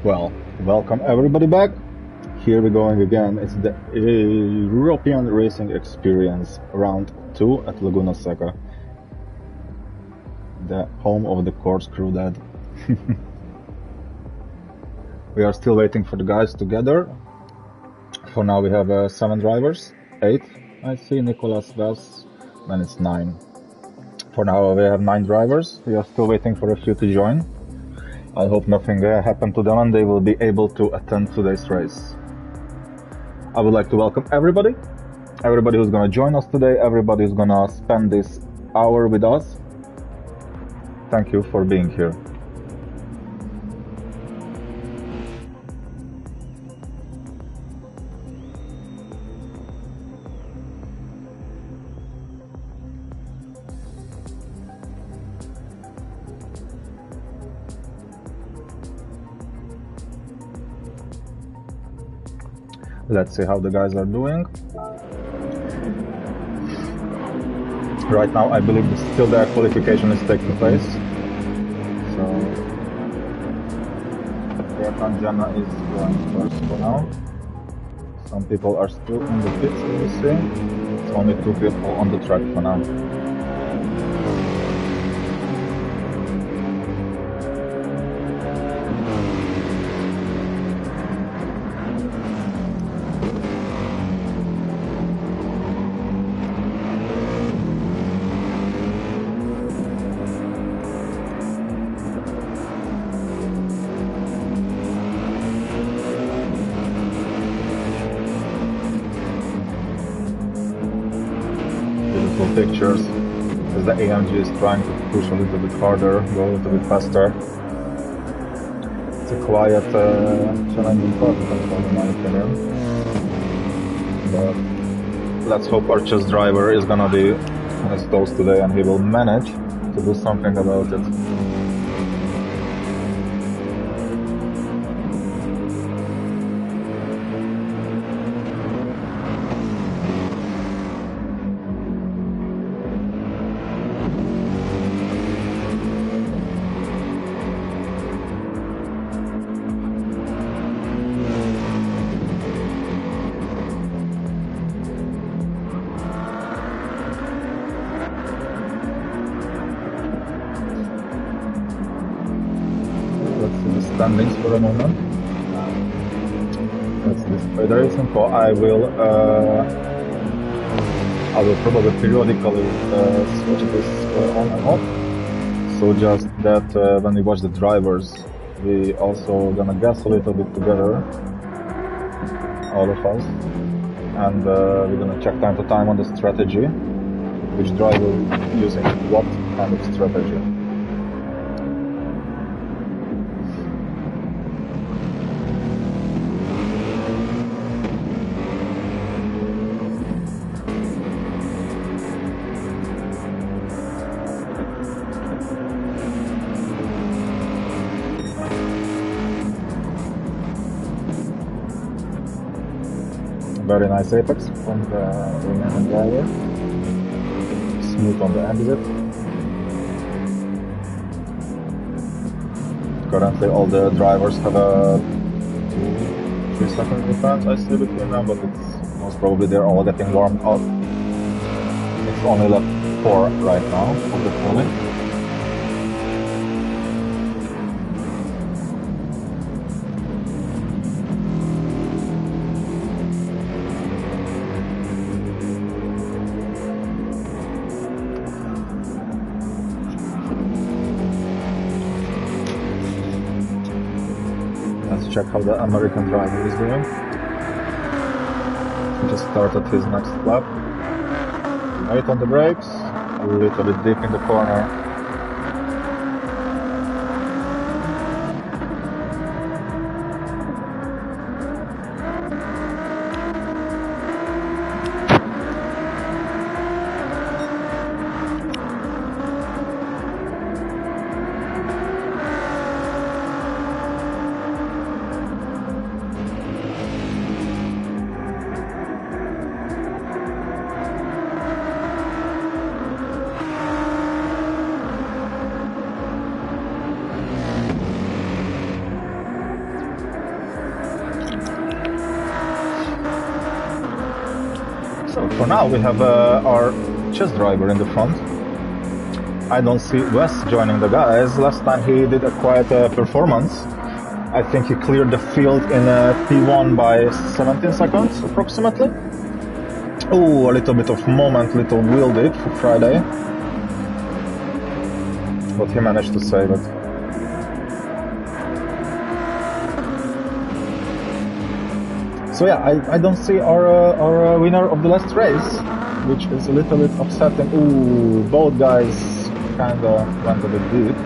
Well, welcome everybody back. Here we're going again. It's the European Racing Experience Round 2 at Laguna Seca, the home of the corkscrew dad. We are still waiting for the guys to gather. For now we have 7 drivers, 8 I see, Nicolas Vels, then it's 9. For now we have 9 drivers. We are still waiting for a few to join. I hope nothing happened to them and they will be able to attend today's race. I would like to welcome everybody who's gonna join us today, everybody who's gonna spend this hour with us. Thank you for being here. Let's see how the guys are doing. Right now I believe still their qualification is taking place. So Jenna is going first for now. Some people are still in the pits, you see. It's only 2 people on the track for now. Pictures as the AMG is trying to push a little bit harder, go a little bit faster. It's a quiet, challenging process, in my opinion. But let's hope Archer's driver is gonna be on his toes today and he will manage to do something about it. Standings for a moment. That's this federation info. I will probably periodically switch this on and off. So just that when we watch the drivers, we also gonna guess a little bit together, all of us, and we're gonna check time to time on the strategy, which driver using what kind of strategy. Very nice apex from the Romanian driver. Smooth on the exit. Currently all the drivers have a 2-3 second difference I see between them, but it's most probably they're all getting warmed up. It's only left 4 right now of the Quali. Check how the American driver is doing. He just started his next lap. Right on the brakes, a little bit deep in the corner. So for now we have our chess driver in the front. I don't see Wes joining the guys. Last time he did a quite performance. I think he cleared the field in P1 by 17 seconds approximately. Oh, a little bit of moment, little wheel dip for Friday. But he managed to save it. So yeah, I don't see our winner of the last race, which is a little bit upsetting. Ooh, both guys kinda went a bit deep.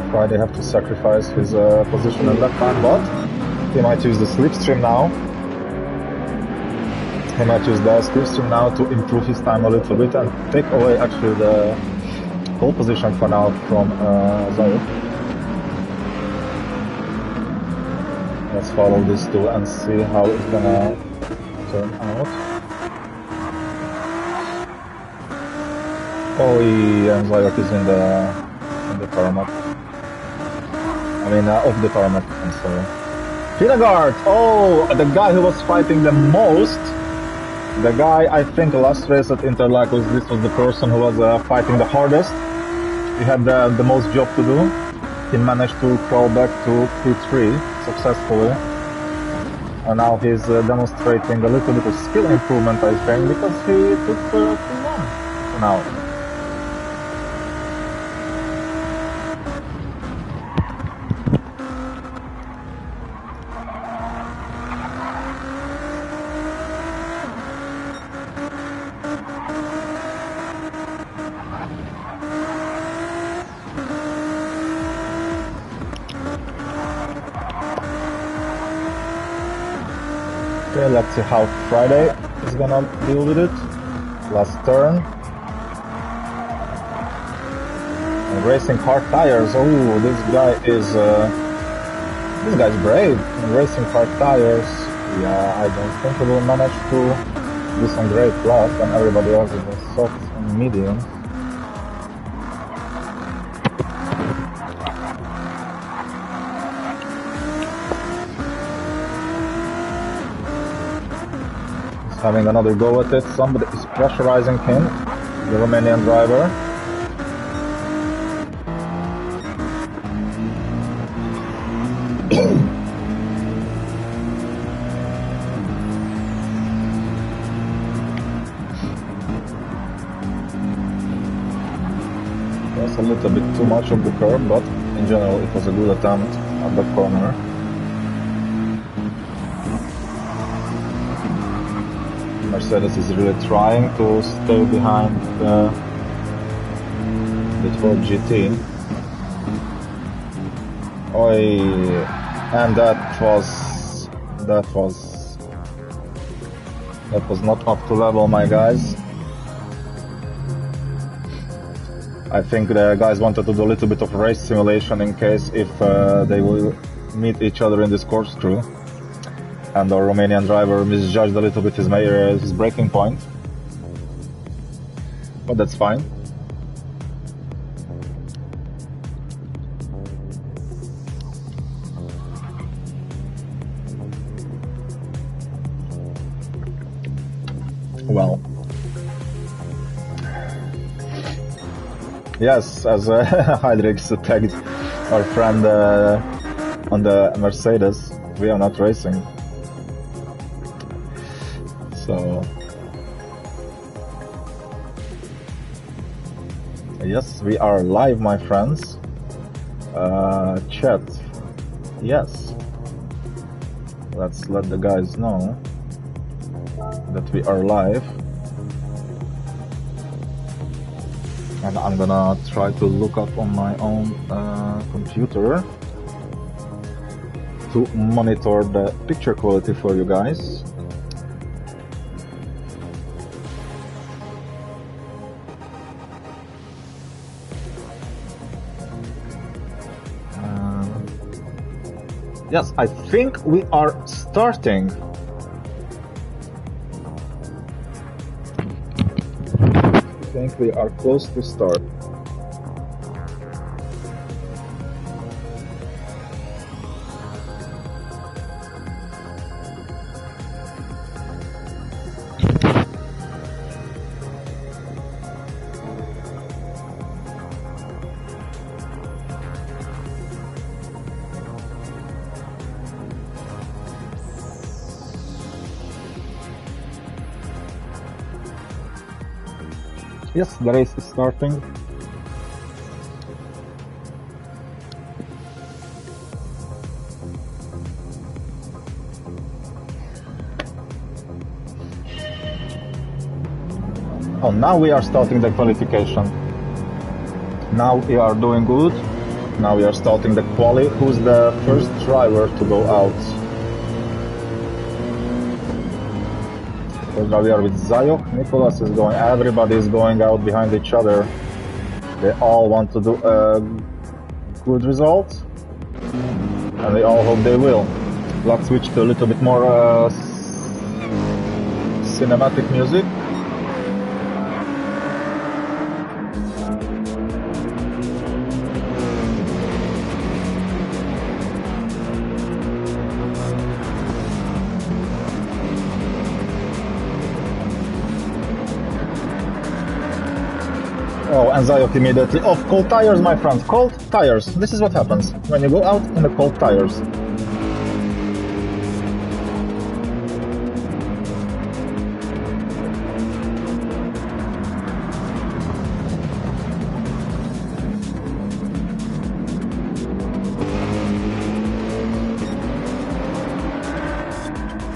Friday have to sacrifice his position in left hand, but he might use the slipstream now. He might use the slipstream now to improve his time a little bit and take away actually the pole position for now from Zayo. Let's follow this tool and see how it's gonna turn out. Oh, and Zayok is in the tarmac. I mean, off the tarmac, I'm sorry. Finagard! Oh, the guy who was fighting the most. The guy, I think, last race at Interlagos, this was the person who was fighting the hardest. He had the most job to do. He managed to crawl back to Q3 successfully. And now he's demonstrating a little bit of skill improvement, I think, because he took Q1 for now. Okay, let's see how Friday is gonna deal with it. Last turn. And racing hard tires. Oh, this guy's brave. And racing hard tires. Yeah, I don't think he will manage to do some great lap when everybody else is in soft and medium. Having another go at it. Somebody is pressurizing him, the Romanian driver. That's a little bit too much of the curve, but in general it was a good attempt at the corner. Mercedes is really trying to stay behind the 12 GT. Oi, and that was not up to level, my guys. I think the guys wanted to do a little bit of race simulation in case if they will meet each other in this corkscrew. And our Romanian driver misjudged a little bit his braking point. But that's fine. Well. Yes, as Hydrix tagged our friend on the Mercedes, we are not racing. So, yes, we are live, my friends. Chat, yes. Let's let the guys know that we are live. And I'm gonna try to look up on my own computer to monitor the picture quality for you guys. Yes, I think we are starting. I think we are close to start. Yes, the race is starting. Oh, now we are starting the qualification. Now we are doing good. Now we are starting the quali. Who's the first driver to go out? So now we are with Zayok. Nicholas is going. Everybody is going out behind each other. They all want to do a good result, and we all hope they will. Let's switch to a little bit more cinematic music. Oh, and Zayok immediately off. Cold tires, my friends. Cold tires. This is what happens when you go out in the cold tires.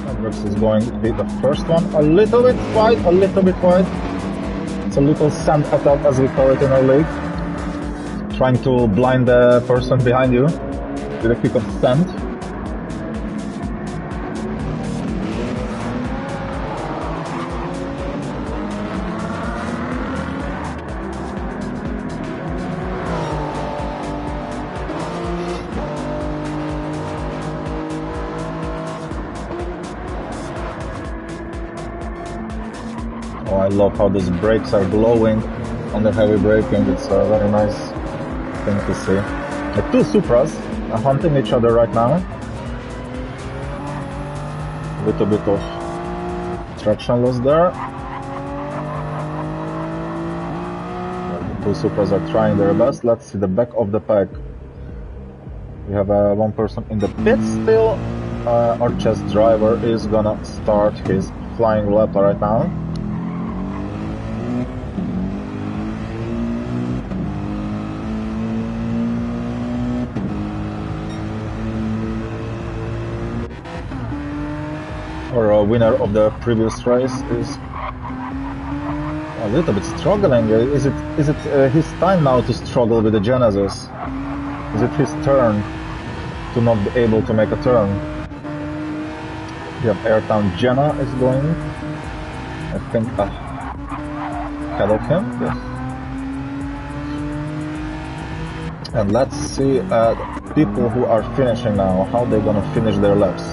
Hendrix is going to be the first one. A little bit wide, a little bit wide. A little sand attack, as we call it in our league. Trying to blind the person behind you with a kick of sand. Oh, I love how those brakes are glowing on the heavy braking. It's a very nice thing to see. The two Supras are hunting each other right now. A little bit of traction loss there. The two Supras are trying their best. Let's see the back of the pack. We have one person in the pit still. Our chess driver is gonna start his flying lap right now. Our winner of the previous race is a little bit struggling. Is it his time now to struggle with the Genesis? Is it his turn to not be able to make a turn? We have Airtown Jenna is going, I think, ahead of him. Yes. And let's see people who are finishing now, how they're gonna finish their laps.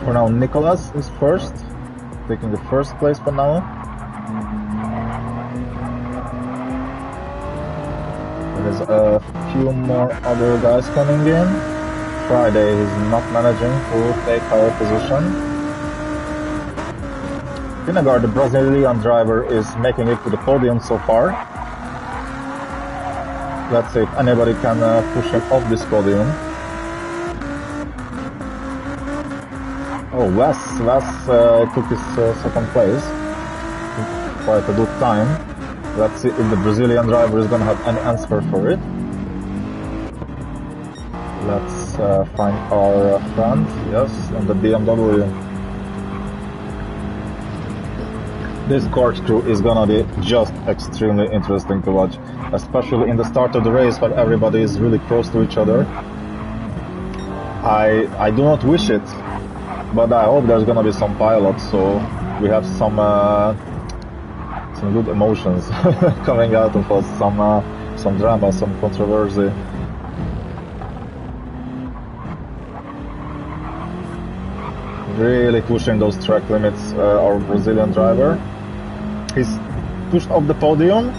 For now, Nicholas is first, taking the first place for now. There's a few more other guys coming in. Friday is not managing to take higher position. Vinegar, the Brazilian driver, is making it to the podium so far. Let's see if anybody can push him off this podium. Oh, Wes took his second place. Quite a good time. Let's see if the Brazilian driver is going to have any answer for it. Let's find our friend, yes, on the BMW. This court crew is going to be just extremely interesting to watch, especially in the start of the race where everybody is really close to each other. I do not wish it, but I hope there's gonna be some pilots, so we have some good emotions coming out of us, some drama, some controversy. Really pushing those track limits, our Brazilian driver. He's pushed off the podium.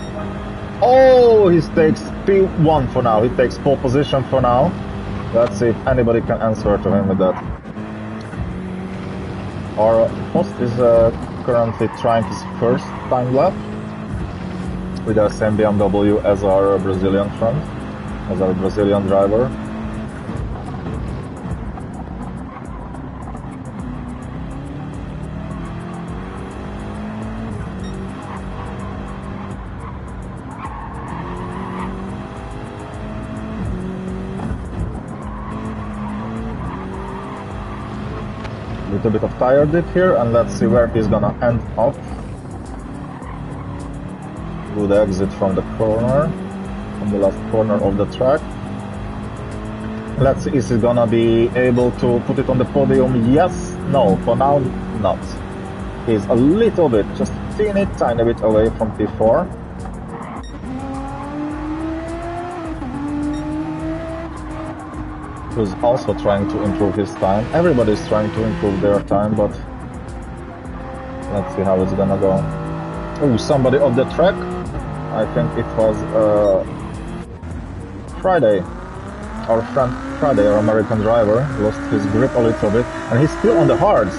Oh, he takes P1 for now. He takes pole position for now. Let's see if anybody can answer to him with that. Our host is currently trying his first time lap with the same BMW as our Brazilian friend, as our Brazilian driver. little bit of tire dip here, and let's see where he's gonna end up. Good exit from the corner, from the last corner of the track. Let's see, is he gonna be able to put it on the podium? Yes, no, for now not. He's a little bit, just tiny bit away from P4. Who's also trying to improve his time. Everybody's trying to improve their time, but let's see how it's gonna go. Oh, somebody off the track. I think it was Friday. Our friend Friday, our American driver, lost his grip a little bit, and he's still on the hards.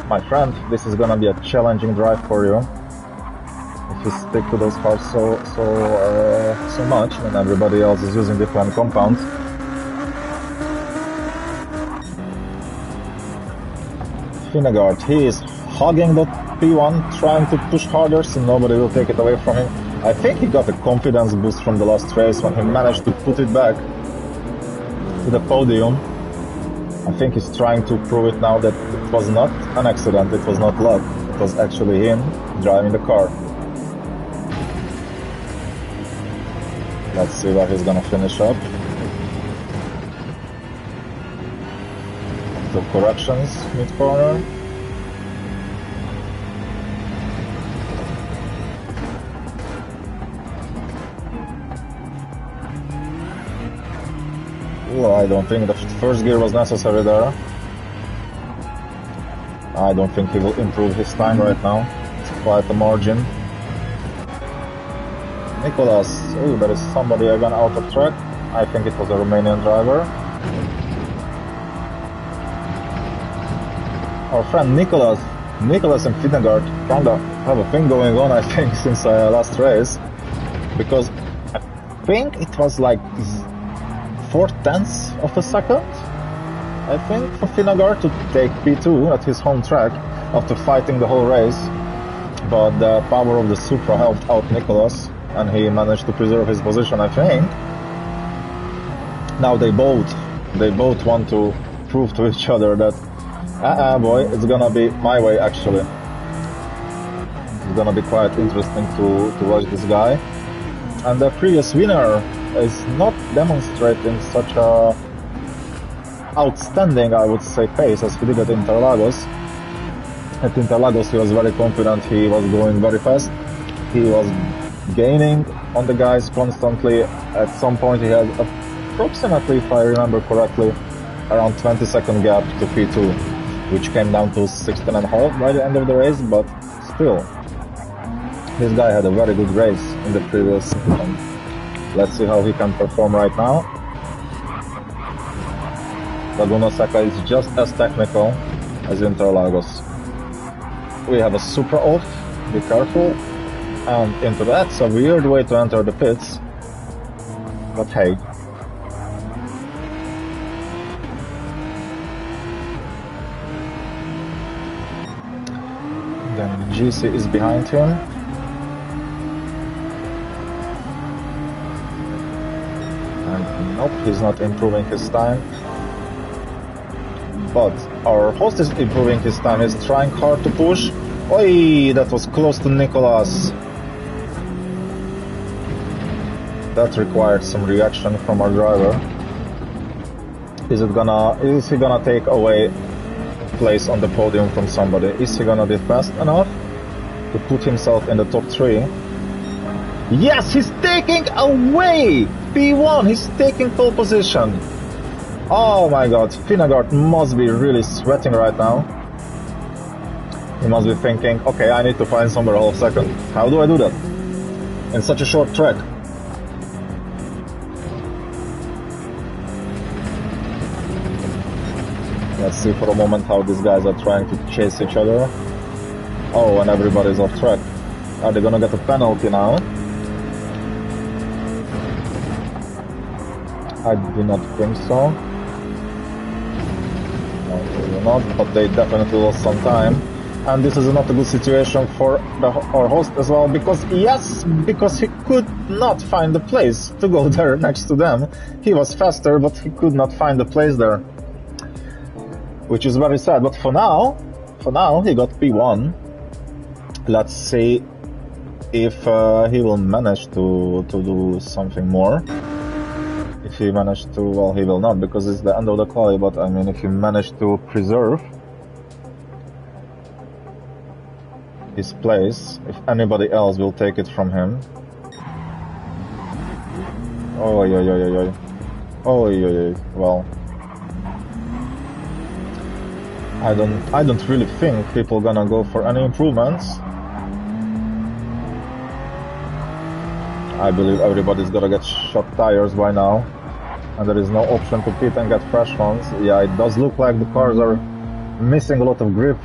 My friend, this is gonna be a challenging drive for you. If you stick to those hards so much, when everybody else is using different compounds. Finnegaard, he is hugging the P1, trying to push harder so nobody will take it away from him. I think he got a confidence boost from the last race when he managed to put it back to the podium. I think he's trying to prove it now that it was not an accident, it was not luck, it was actually him driving the car. Let's see where he's gonna finish up. The corrections mid-corner. Well, I don't think the first gear was necessary there. I don't think he will improve his time right now. It's quite a margin. Nicholas, oh, there is somebody again out of track. I think it was a Romanian driver. Our friend Nicholas and Finnegaard kinda have a thing going on, I think, since last race. Because I think it was like 0.4 of a second, I think, for Finnegaard to take P2 at his home track after fighting the whole race. But the power of the Supra helped out Nicholas, and he managed to preserve his position, I think. Now they both want to prove to each other that boy, it's gonna be my way actually. It's gonna be quite interesting to watch this guy. And the previous winner is not demonstrating such a outstanding, I would say, pace as he did at Interlagos. At Interlagos he was very confident, he was going very fast. He was gaining on the guys constantly. At some point he had approximately, if I remember correctly, around 20-second gap to P2. Which came down to 16.5 by the end of the race, but still, this guy had a very good race in the previous one. Let's see how he can perform right now. Laguna Seca is just as technical as Interlagos. We have a Supra off, be careful, and into that's a weird way to enter the pits, but hey. Then GC is behind him. And nope, he's not improving his time. But our host is improving his time, he's trying hard to push. Oi, that was close to Nicholas. That required some reaction from our driver. Is he gonna take away place on the podium from somebody? Is he gonna be fast enough to put himself in the top 3? Yes, he's taking away P1, he's taking pole position. Oh my god, Finnegaard must be really sweating right now. He must be thinking, okay, I need to find somewhere half second. How do I do that in such a short track? Let's see for a moment how these guys are trying to chase each other. Oh, and everybody's off track. Are they gonna get a penalty now? I do not think so. No, they will not, but they definitely lost some time. And this is not a good situation for our host as well, because he could not find the place to go there next to them. He was faster, but he could not find the place there. which is very sad. But for now he got P1. Let's see if he will manage to do something more. If he managed to, well, he will not, because it's the end of the quali, but I mean, if he managed to preserve his place, if anybody else will take it from him. Oh, yeah. Oh, yeah. Well, I don't really think people gonna go for any improvements. I believe everybody's gonna get shot tires by now, and there is no option to pit and get fresh ones. Yeah, it does look like the cars are missing a lot of grip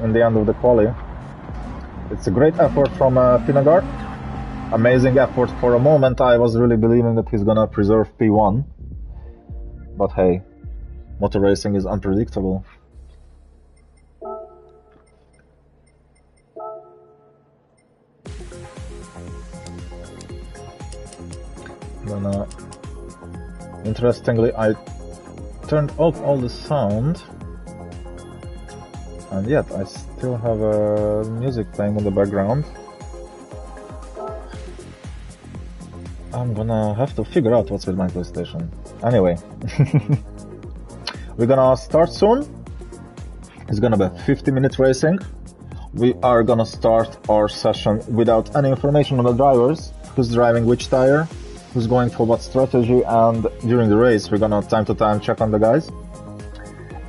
in the end of the quali. It's a great effort from Finnegaard. Amazing effort. For a moment I was really believing that he's gonna preserve P1. But hey, motor racing is unpredictable. Then, interestingly, I turned off all the sound, and yet I still have music playing in the background. I'm gonna have to figure out what's with my PlayStation. Anyway, we're gonna start soon. It's gonna be 50-minute racing. We are gonna start our session without any information on the drivers, who's driving which tire, who's going for what strategy, and during the race we're gonna time to time check on the guys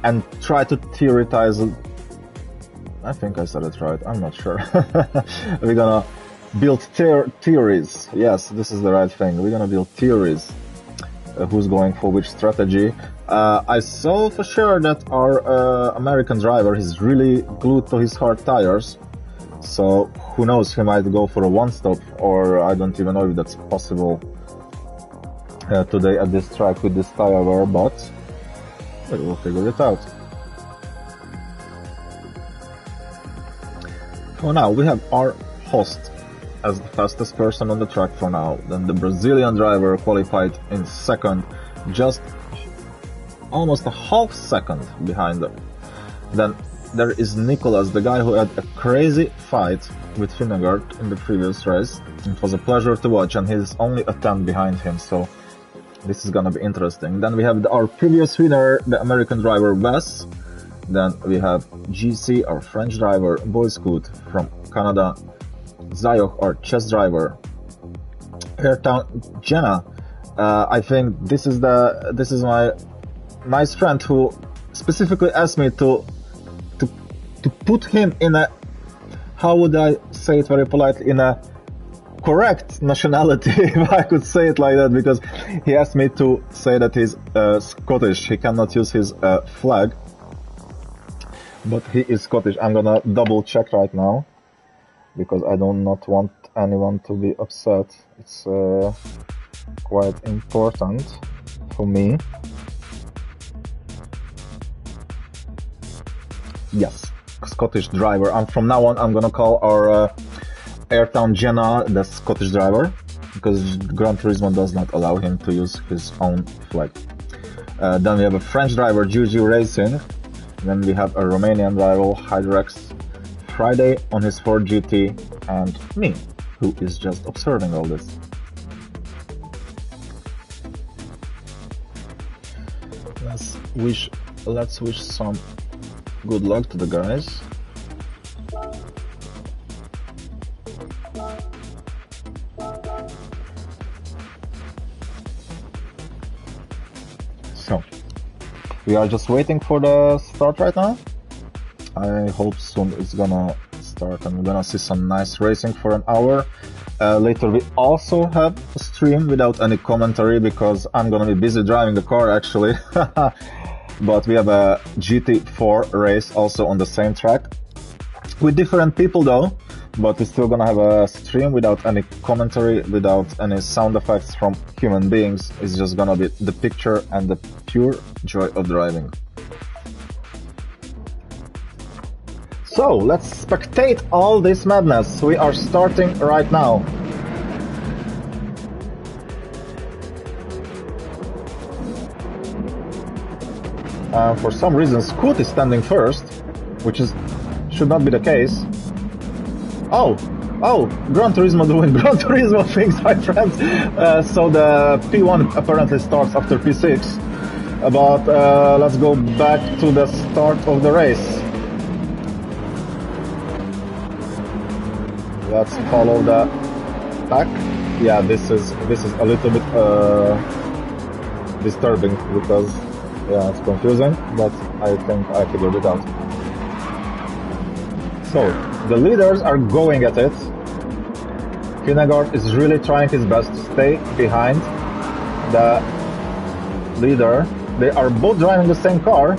and try to theorize. I think I said it right, I'm not sure. We're gonna build theories. Yes, this is the right thing. We're gonna build theories. Who's going for which strategy. I saw for sure that our American driver is really glued to his hard tires. So who knows, he might go for a one-stop, or I don't even know if that's possible today at this track with this tire wear, but we will figure it out. For now, we have our host as the fastest person on the track for now. Then the Brazilian driver qualified in second, just almost a half second behind them. Then there is Nicolas, the guy who had a crazy fight with Finnegaard in the previous race. It was a pleasure to watch, and he's only a 10 behind him, so this is gonna be interesting. Then we have our previous winner, the American driver Wes. Then we have GC, our French driver, Boyscoot from Canada, Zayoch, our chess driver, Airtown Jenna. I think this is my nice friend who specifically asked me to put him in a, how would I say it very politely, in a correct nationality, if I could say it like that, because he asked me to say that he's Scottish. He cannot use his flag, but he is Scottish. I'm gonna double check right now, because I do not want anyone to be upset. It's quite important for me. Yes, Scottish driver. And from now on, I'm gonna call our Airtown Jenna the Scottish driver, because Gran Turismo does not allow him to use his own flag. Then we have a French driver, Juju Racing. Then we have a Romanian driver, Hydrex Friday on his Ford GT, and me, who is just observing all this. Let's wish some good luck to the guys. So, we are just waiting for the start right now. I hope soon it's gonna start and we're gonna see some nice racing for an hour. Later we also have a stream without any commentary, because I'm gonna be busy driving the car actually. But we have a GT4 race also on the same track with different people though, but we're still gonna have a stream without any commentary, without any sound effects from human beings. It's just gonna be the picture and the pure joy of driving. So let's spectate all this madness. We are starting right now. For some reason, Scoot is standing first, which should not be the case. Oh, Gran Turismo doing Gran Turismo things, my friends. So the P1 apparently starts after P6. But let's go back to the start of the race. Let's follow the pack. Yeah, this is a little bit disturbing because yeah, it's confusing, but I think I figured it out. So the leaders are going at it. Vingegaard is really trying his best to stay behind the leader. They are both driving the same car,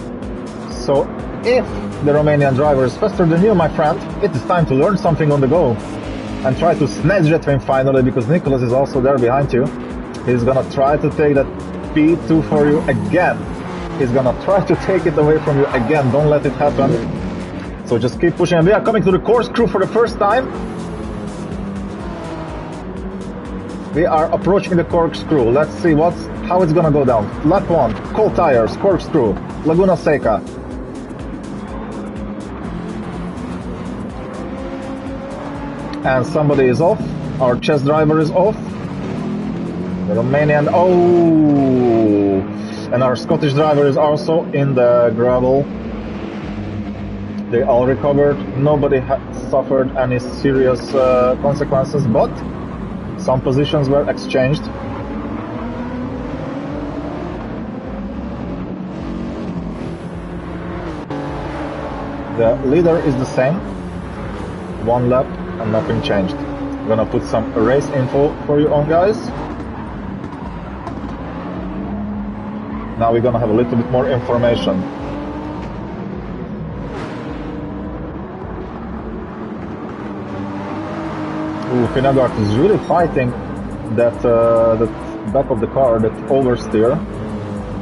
so if the Romanian driver is faster than you, my friend, it is time to learn something on the go and try to snatch that win finally, because Nicholas is also there behind you. He's gonna try to take that P2 for you again. He's gonna try to take it away from you again. Don't let it happen. So just keep pushing. And we are coming to the corkscrew for the first time. We are approaching the corkscrew. Let's see how it's gonna go down. Lap 1, cold tires, corkscrew, Laguna Seca. And somebody is off. Our chess driver is off. The Romanian, and our Scottish driver is also in the gravel. They all recovered. Nobody suffered any serious consequences, but some positions were exchanged. The leader is the same. One lap and nothing changed. I'm gonna put some race info for you on, guys. Now we're gonna have a little bit more information. Vingegaard is really fighting that the back of the car, that oversteer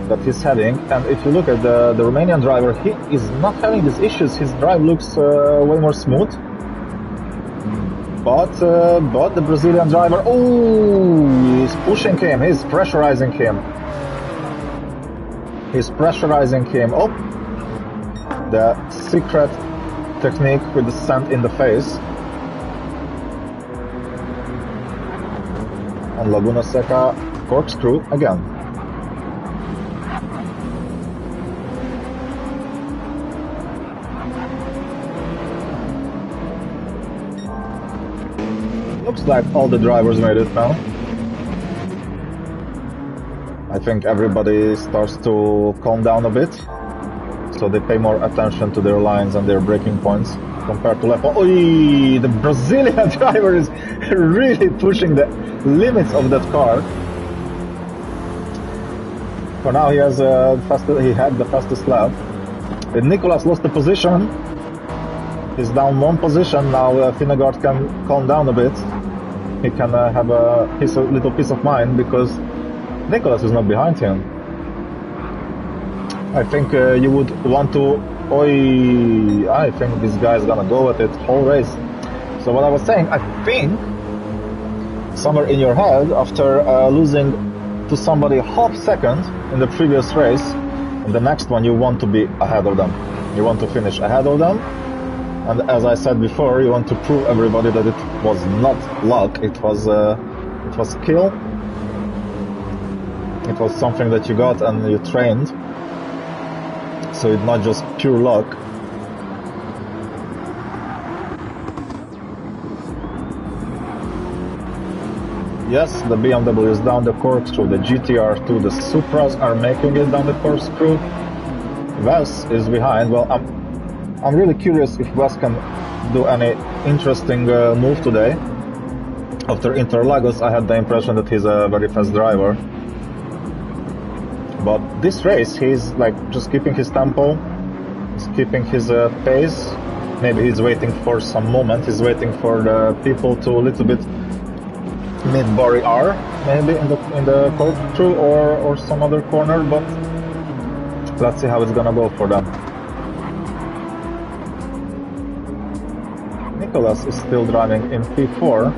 that he's having. And if you look at the Romanian driver, he is not having these issues. His drive looks way more smooth. But the Brazilian driver, he's pushing him, he's pressurizing him. He's pressurizing him. Oh, the secret technique with the sand in the face. And Laguna Seca corkscrew again. Looks like all the drivers made it now. I think everybody starts to calm down a bit, so they pay more attention to their lines and their braking points compared to lap. The Brazilian driver is really pushing the limits of that car. For now, he had the fastest lap. Nicholas lost the position. He's down one position now. Vingegaard can calm down a bit. He can have his little peace of mind because Nicholas is not behind him. I think you would want to. I think this guy is gonna go at it whole race. So what I was saying, I think somewhere in your head, after losing to somebody half second in the previous race, in the next one you want to be ahead of them. You want to finish ahead of them. And as I said before, you want to prove everybody that it was not luck, it was skill. It was something that you got and you trained. So it's not just pure luck. Yes, the BMW is down the corkscrew, the GTR2, the Supras are making it down the corkscrew. Wes is behind. Well, I'm really curious if Wes can do any interesting move today. After Interlagos, I had the impression that he's a very fast driver. But this race, he's like just keeping his tempo, he's keeping his pace. Maybe he's waiting for some moment, he's waiting for the people to a little bit mid-Bori R, maybe in the corkscrew or some other corner, but let's see how it's gonna go for them. Nicholas is still driving in P4,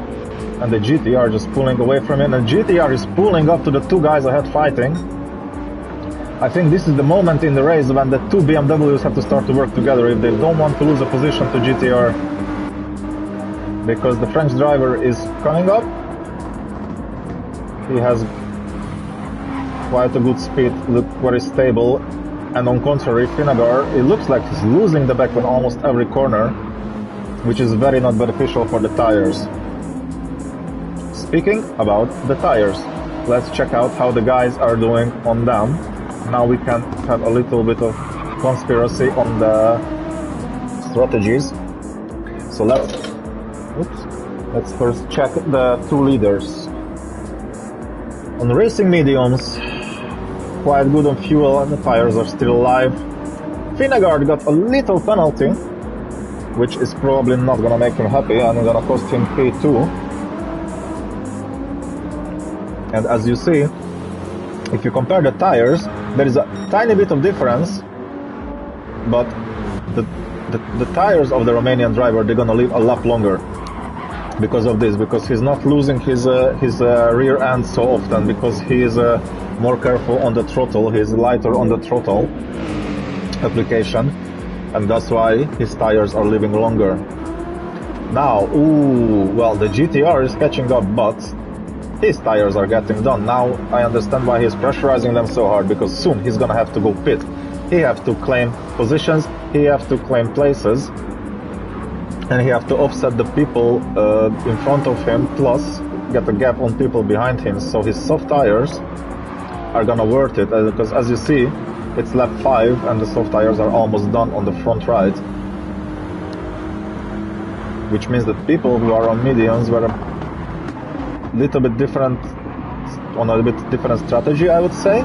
and the GTR just pulling away from him, and GTR is pulling up to the two guys ahead fighting. I think this is the moment in the race when the two BMWs have to start to work together if they don't want to lose a position to GTR. Because the French driver is coming up. He has quite a good speed, look very stable. And on contrary, Finnegar, it looks like he's losing the back on almost every corner, which is very not beneficial for the tires. Speaking about the tires, let's check out how the guys are doing on them. Now we can have a little bit of conspiracy on the strategies. So let's first check the two leaders. On racing mediums, quite good on fuel and the tires are still alive. Finnegar got a little penalty, which is probably not gonna make him happy and gonna cost him P2. And as you see, if you compare the tires, there is a tiny bit of difference, but the tires of the Romanian driver, they're gonna live a lot longer because of this, because he's not losing his rear end so often, because he is more careful on the throttle, he's lighter on the throttle application, and that's why his tires are living longer. Now, well, the GTR is catching up, but his tires are getting done. Now I understand why he's pressurizing them so hard, because soon he's gonna have to go pit. He have to claim positions, he have to claim places, and he have to offset the people in front of him, plus get a gap on people behind him. So his soft tires are gonna worth it, because as you see, it's lap 5 and the soft tires are almost done on the front right, which means that people who are on mediums were a little bit different, on a bit different strategy, I would say.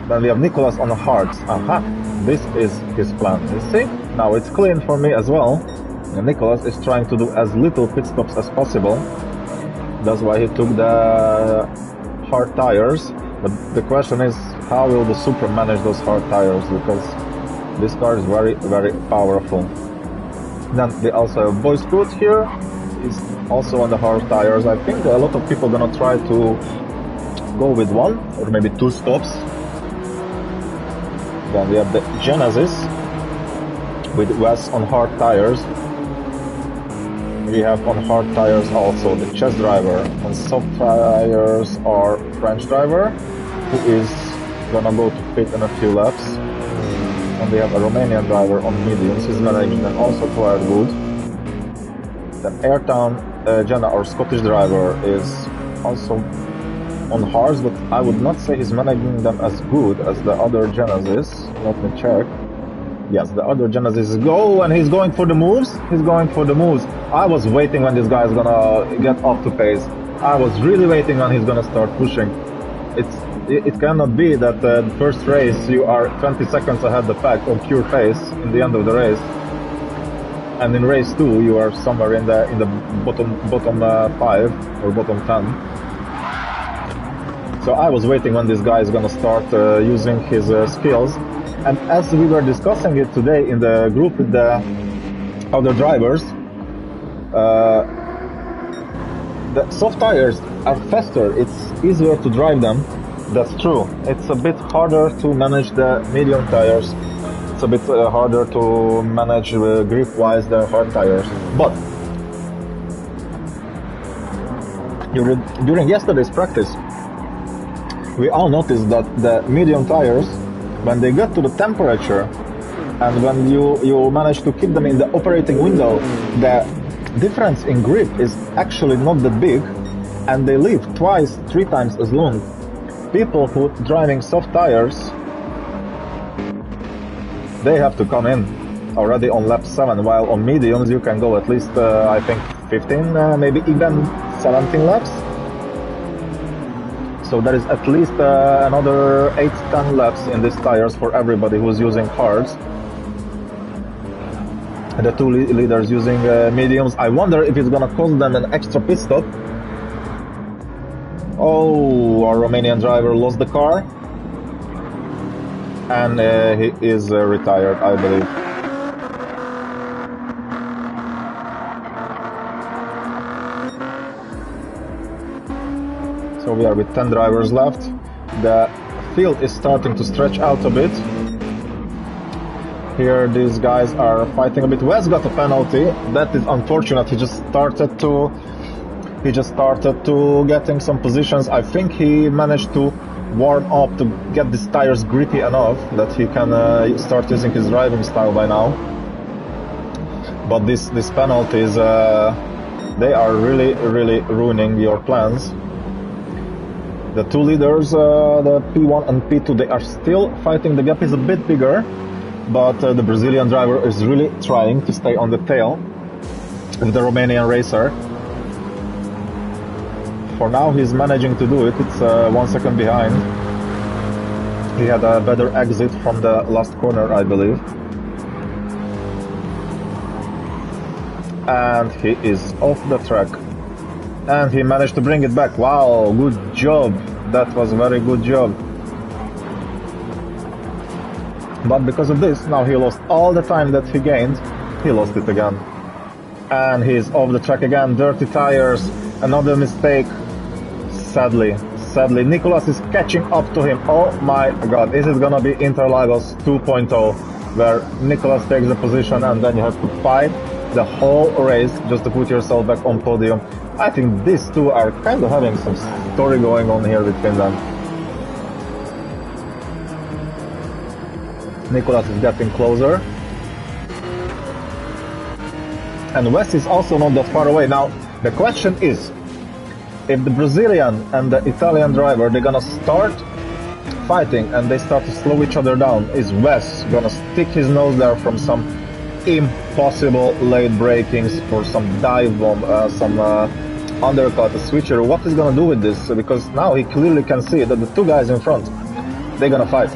Then we have Nicolas on the hards. Aha, this is his plan, you see? Now it's clean for me as well. And Nicolas is trying to do as little pit stops as possible. That's why he took the hard tires. But the question is, how will the Supra manage those hard tires? Because this car is very, very powerful. Then we also have Boy Scoot here. He's also on the hard tires. I think a lot of people are gonna try to go with one or maybe two stops. Then we have the Genesis with Wes on hard tires. We have on hard tires also the chess driver. On soft tires our French driver, who is gonna go to pit in a few laps. And we have a Romanian driver on mediums. His management also quite good. Then Airtown Jenna, our Scottish driver, is also on hards, but I would not say he's managing them as good as the other Genesis. Let me check. Yes, the other Genesis go, and he's going for the moves. He's going for the moves. I was waiting when this guy is gonna get off to pace. I was really waiting when he's gonna start pushing. It cannot be that the first race you are 20 seconds ahead the pack on pure pace in the end of the race, and in race 2 you are somewhere in the bottom 5 or bottom 10. So I was waiting when this guy is gonna start using his skills. And as we were discussing it today in the group with the other drivers, the soft tires are faster, it's easier to drive them, that's true. It's a bit harder to manage the medium tires, it's a bit harder to manage grip-wise the hard tires. But during yesterday's practice, we all noticed that the medium tires, when they get to the temperature and when you manage to keep them in the operating window, the difference in grip is actually not that big, and they live 2-3 times as long. People who driving soft tires, they have to come in already on lap 7, while on mediums you can go at least I think 15, maybe even 17 laps. So there is at least another 8-10 laps in these tires for everybody who's using hards. And the two leaders using mediums. I wonder if it's gonna cost them an extra pit stop. Oh, our Romanian driver lost the car. And he is retired, I believe. So we are with 10 drivers left. The field is starting to stretch out a bit. Here these guys are fighting a bit. Wes got a penalty. That is unfortunate. He just started to getting some positions. I think he managed to warm up to get these tires grippy enough that he can start using his driving style by now. But these penalties, they are really ruining your plans. The two leaders, the P1 and P2, they are still fighting. The gap is a bit bigger, but the Brazilian driver is really trying to stay on the tail of the Romanian racer. For now, he's managing to do it. It's 1 second behind. He had a better exit from the last corner, I believe. And he is off the track. And he managed to bring it back. Wow, good job. That was a very good job. But because of this, now he lost all the time that he gained. He lost it again. And he's off the track again. Dirty tires. Another mistake. Sadly, Nicolas is catching up to him. Oh my god, is it gonna be Interlagos 2.0, where Nicolas takes the position and then you have to fight the whole race just to put yourself back on podium? I think these two are kind of having some story going on here between them. Nicolas is getting closer. And Wes is also not that far away. Now, the question is, if the Brazilian and the Italian driver, they're gonna start fighting and they start to slow each other down, is Wes gonna stick his nose there from some impossible late brakings for some dive bomb, some undercut, a switcher? What is gonna do with this? Because now he clearly can see that the two guys in front, they're gonna fight.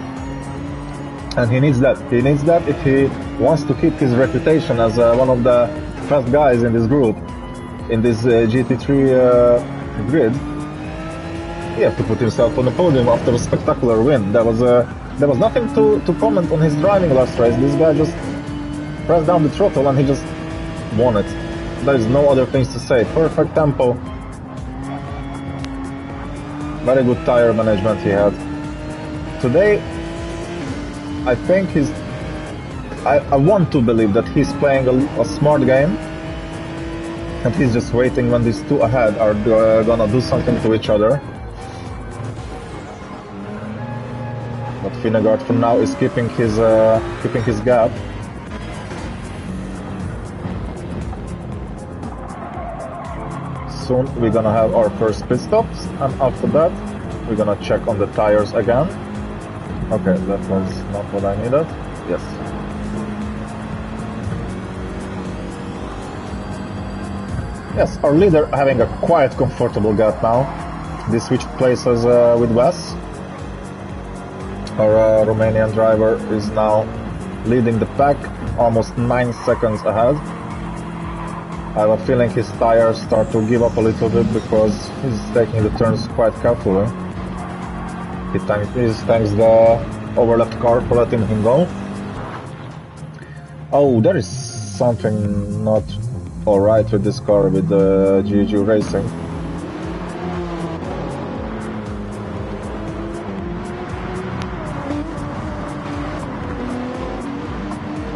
And he needs that. He needs that if he wants to keep his reputation as one of the fast guys in this group, in this GT3 grid. He has to put himself on the podium after a spectacular win. There was nothing to comment on his driving last race. This guy just pressed down the throttle and he just won it. There is no other things to say. Perfect tempo. Very good tire management he had. Today, I think I want to believe that he's playing a smart game. And he's just waiting when these two ahead are gonna do something to each other. But Vingegaard for now is keeping his gap. Soon we're gonna have our first pit stops, and after that we're gonna check on the tires again. Okay, that was not what I needed. Yes. Yes, our leader having a quite comfortable gap now. They switched places with Wes. Our Romanian driver is now leading the pack, almost 9 seconds ahead. I have a feeling his tires start to give up a little bit because he's taking the turns quite carefully. He thanks the overlapped car for letting him go. Oh, there is something not alright with this car, with the GG Racing.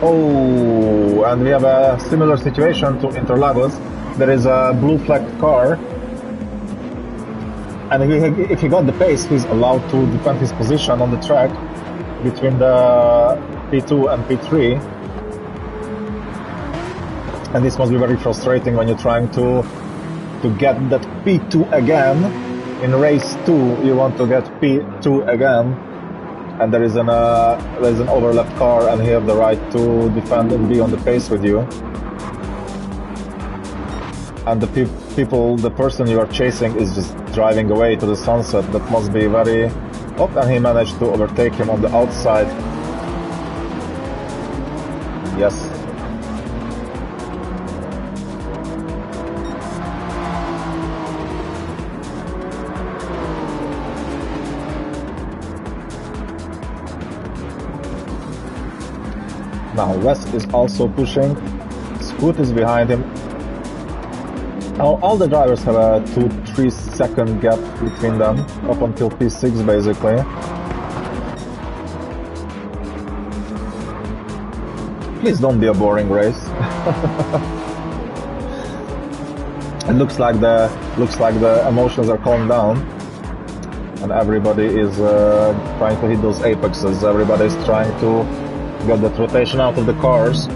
Oh, and we have a similar situation to Interlagos. There is a blue flagged car, and if he got the pace, he's allowed to defend his position on the track between the P2 and P3. And this must be very frustrating when you're trying to get that P2 again. In race 2, you want to get P2 again, and there is an overlapped car, and he have the right to defend and be on the pace with you. And the person you are chasing is just driving away to the sunset. That must be very... Oh, and he managed to overtake him on the outside. Yes. Now West is also pushing. Scoot is behind him. Now all the drivers have a 2-3 second gap between them, up until P6 basically. Please don't be a boring race. It looks like the emotions are calmed down, and everybody is trying to hit those apexes. Everybody is trying to get that rotation out of the cars.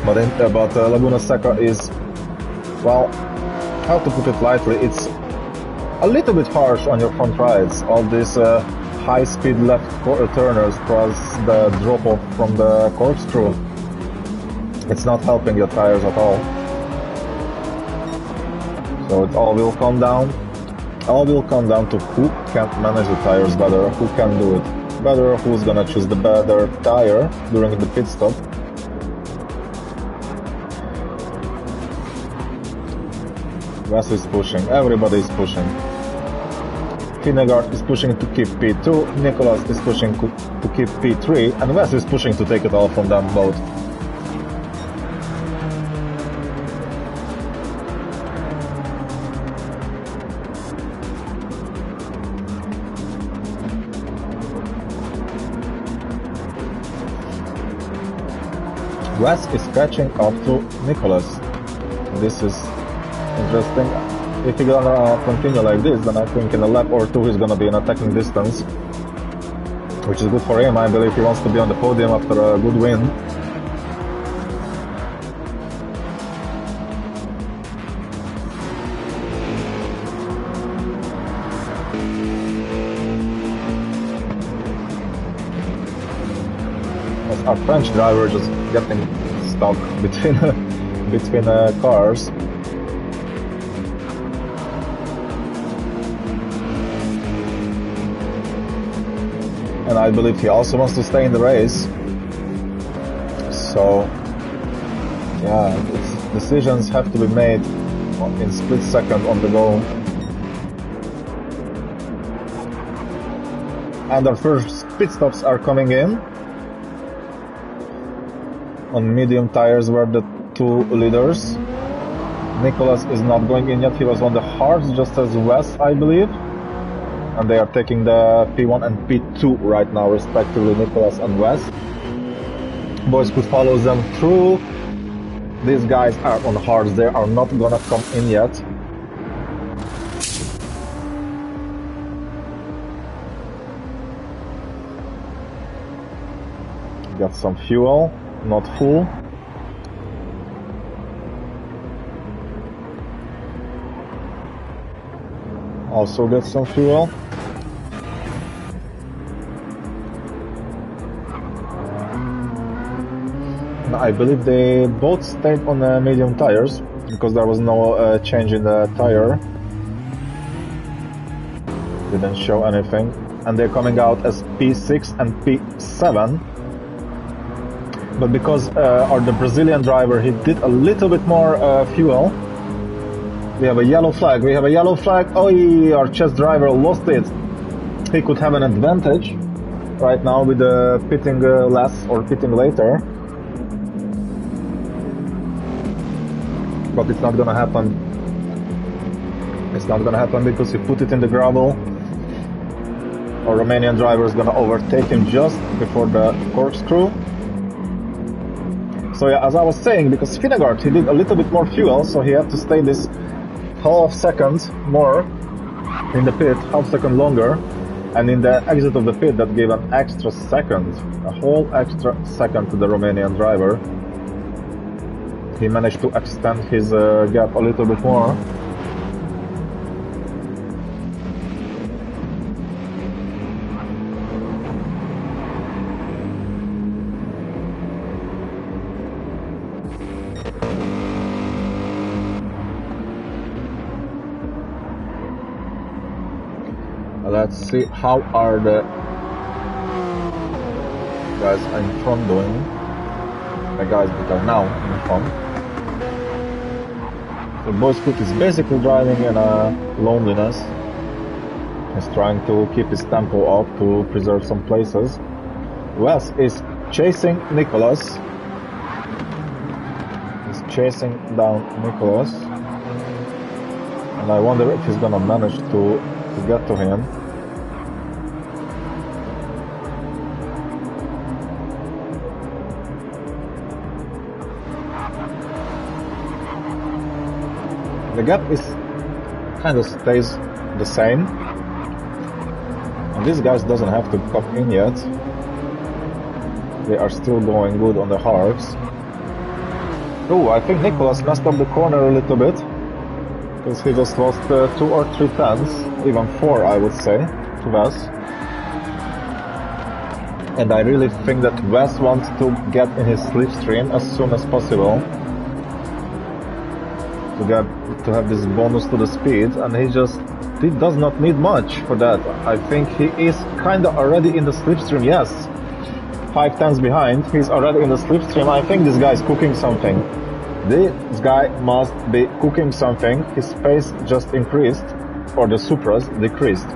But Laguna Seca is, well, how to put it lightly, it's a little bit harsh on your front rides. All these high-speed left turners plus the drop-off from the corkscrew. It's not helping your tires at all. So it all will come down. All will come down to who can manage the tires better, who can do it better, who's gonna choose the better tire during the pit stop. Wes is pushing, everybody is pushing. Finnegaard is pushing to keep P2, Nicholas is pushing to keep P3, and Wes is pushing to take it all from them both. Wes is catching up to Nicholas. This is interesting. If he's gonna continue like this, then I think in a lap or two he's gonna be in attacking distance, which is good for him. I believe he wants to be on the podium after a good win. Our French driver just getting stuck between cars. And I believe he also wants to stay in the race. So, yeah, decisions have to be made in split second on the go. And our first pit stops are coming in. On medium tires were the two leaders. Nicholas is not going in yet. He was on the hards just as Wes, I believe. And they are taking the P1 and P2 right now, respectively, Nicholas and Wes. Boys could follow them through. These guys are on hards. They are not gonna come in yet. Got some fuel. Not full. Also get some fuel. I believe they both stayed on medium tires because there was no change in the tire. Didn't show anything. And they're coming out as P6 and P7. But because the Brazilian driver, he did a little bit more fuel. We have a yellow flag. Oh, our chess driver lost it. He could have an advantage right now with pitting less or pitting later. But it's not gonna happen. It's not gonna happen because he put it in the gravel. Our Romanian driver is gonna overtake him just before the corkscrew. So yeah, as I was saying, because Finnegaard, he did a little bit more fuel, so he had to stay this half second more in the pit, half second longer, and in the exit of the pit that gave an extra second, a whole extra second to the Romanian driver. He managed to extend his gap a little bit more. Let's see how are the guys in front doing. The guys that are now in front. So Boyskut is basically driving in a loneliness. He's trying to keep his tempo up to preserve some places. Wes is chasing Nicholas. He's chasing down Nicholas. And I wonder if he's gonna manage to get to him. The gap is kind of stays the same. And these guys doesn't have to come in yet. They are still going good on the hards. Oh, I think Nicholas messed up the corner a little bit. Because he just lost 2 or 3 tenths, even 4 I would say, to Wes. And I really think that Wes wants to get in his slipstream as soon as possible. To have this bonus to the speed, and he does not need much for that. I think he is kinda already in the slipstream, yes. 5 tenths behind, he's already in the slipstream. I think this guy is cooking something. This guy must be cooking something. His pace just increased, or the Supras decreased.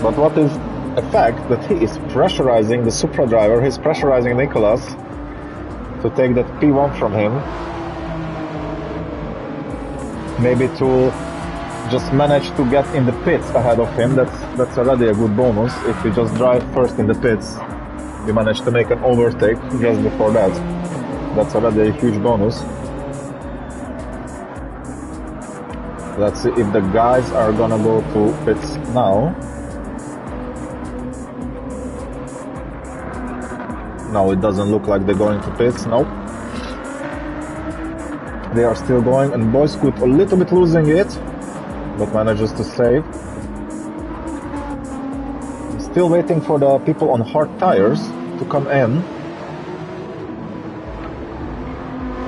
But what is a fact that he is pressurizing the Supra driver, he's pressurizing Nicholas to take that P1 from him. Maybe to just manage to get in the pits ahead of him. That's already a good bonus. If you just drive first in the pits, you manage to make an overtake just before that. That's already a huge bonus. Let's see if the guys are gonna go to pits now. No, it doesn't look like they're going to pits, nope. They are still going, and Boy Scoot a little bit losing it, but manages to save. Still waiting for the people on hard tires to come in.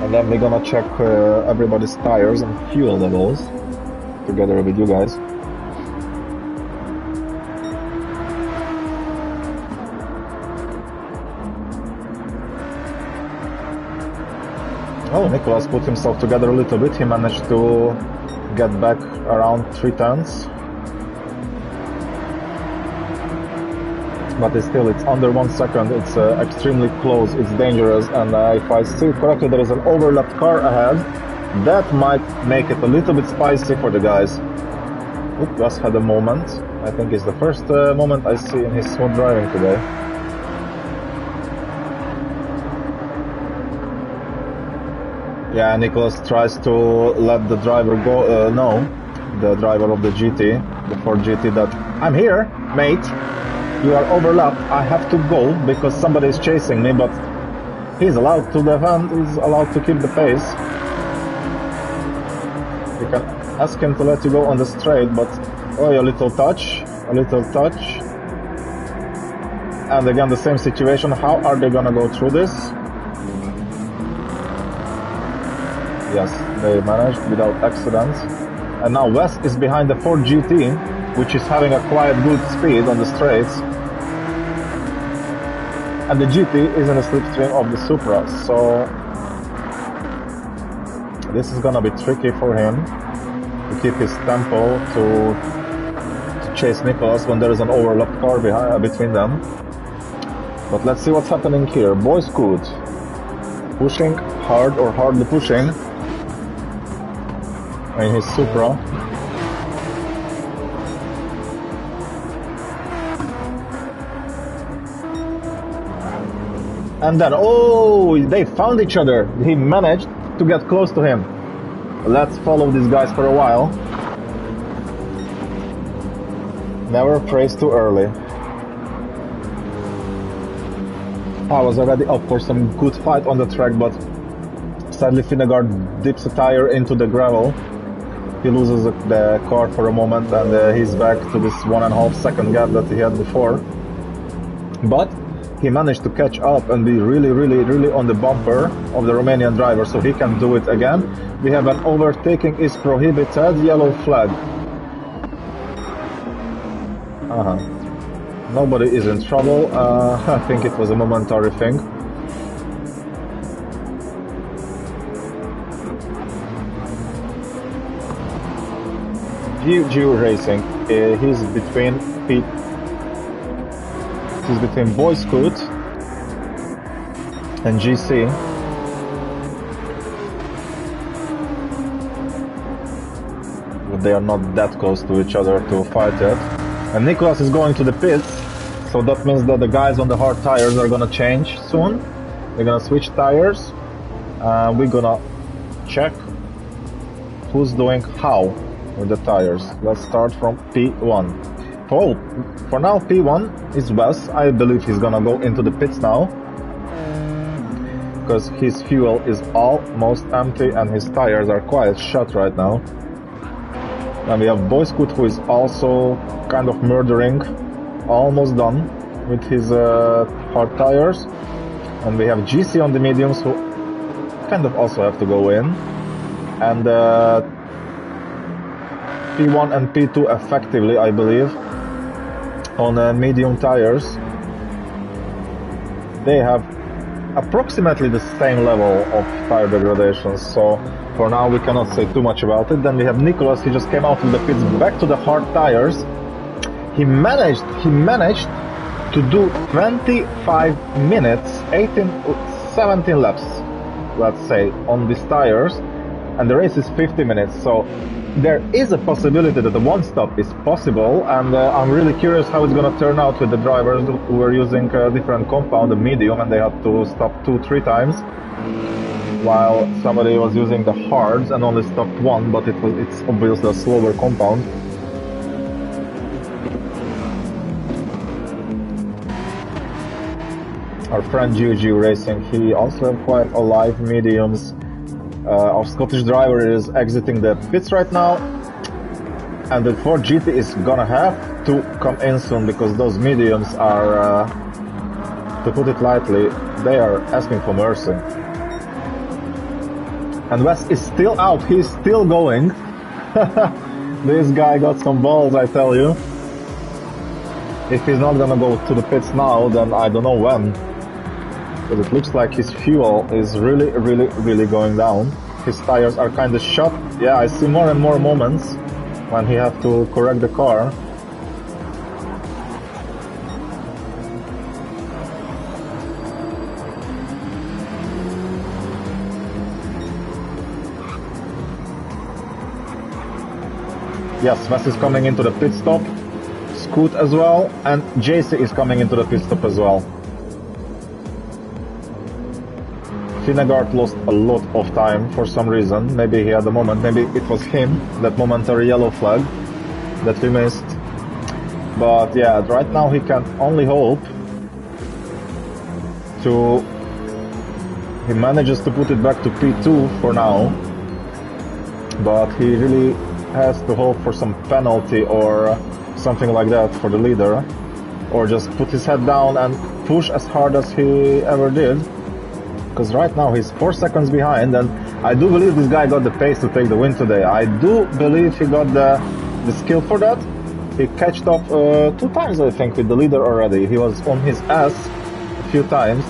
And then we're gonna check everybody's tires and fuel levels together with you guys. Oh, Nicholas put himself together a little bit. He managed to get back around 3 tenths. But it's under 1 second. It's extremely close. It's dangerous. And if I see it correctly, there is an overlapped car ahead. That might make it a little bit spicy for the guys. Oop, Gus had a moment. I think it's the first moment I see in his smooth driving today. Yeah, Nicholas tries to let the driver go, the driver of the GT, the Ford GT, that I'm here, mate, you are overlapped, I have to go because somebody is chasing me, but he's allowed to defend, he's allowed to keep the pace. You can ask him to let you go on the straight, but oh, a little touch, and again the same situation. How are they gonna go through this? Yes, they managed without accidents. And now Wes is behind the Ford GT, which is having a quite good speed on the straights. And the GT is in the slipstream of the Supra, so this is gonna be tricky for him to keep his tempo to chase Nicholas when there is an overlapped car between them. But let's see what's happening here. Boy Scoot pushing hard, or hardly pushing, in his Supra. And then, oh, they found each other. He managed to get close to him. Let's follow these guys for a while. Never praise too early. I was already up for some good fight on the track, but sadly Finnegar dips a tire into the gravel. He loses the car for a moment, and he's back to this 1.5 second gap that he had before. But he managed to catch up and be really on the bumper of the Romanian driver, so he can do it again. We have an overtaking is prohibited, yellow flag. Nobody is in trouble. I think it was a momentary thing. GG Racing, he's between Boy Scoot and GC. But they are not that close to each other to fight yet. And Nicholas is going to the pits, so that means that the guys on the hard tires are gonna change soon. They're gonna switch tires. We're gonna check who's doing how with the tires. Let's start from P1. Oh, for now P1 is Wes. I believe he's gonna go into the pits now, because his fuel is almost empty and his tires are quite shot right now. And we have Boy Scoot, who is also kind of murdering, almost done with his hard tires. And we have GC on the mediums, who kind of also have to go in. And P1 and P2 effectively, I believe, on medium tires. They have approximately the same level of tire degradation, so for now we cannot say too much about it. Then we have Nicholas. He just came out from the pits back to the hard tires. He managed to do 25 minutes, 17 laps, let's say, on these tires, and the race is 50 minutes, so there is a possibility that the one stop is possible, and I'm really curious how it's gonna turn out with the drivers who were using a different compound, a medium, and they had to stop 2-3 times, while somebody was using the hards and only stopped one, but it's obviously a slower compound. Our friend GG Racing, he also have quite a live mediums. Our Scottish driver is exiting the pits right now, and the Ford GT is gonna have to come in soon, because those mediums are, to put it lightly, they are asking for mercy. And Wes is still out, he's still going. This guy got some balls, I tell you. If he's not gonna go to the pits now, then I don't know when. But it looks like his fuel is really going down. His tires are kind of shot. Yeah, I see more and more moments when he have to correct the car. Yes, Wes is coming into the pit stop. Scoot as well, and JC is coming into the pit stop as well. Finnegaard lost a lot of time for some reason. Maybe he had a moment, maybe it was him, that momentary yellow flag that we missed. But yeah, right now he can only hope he manages to put it back to P2 for now, but he really has to hope for some penalty or something like that for the leader, or just put his head down and push as hard as he ever did. Because right now he's 4 seconds behind, and I do believe this guy got the pace to take the win today. I do believe he got the skill for that. He catched up 2 times, I think, with the leader already. He was on his ass a few times.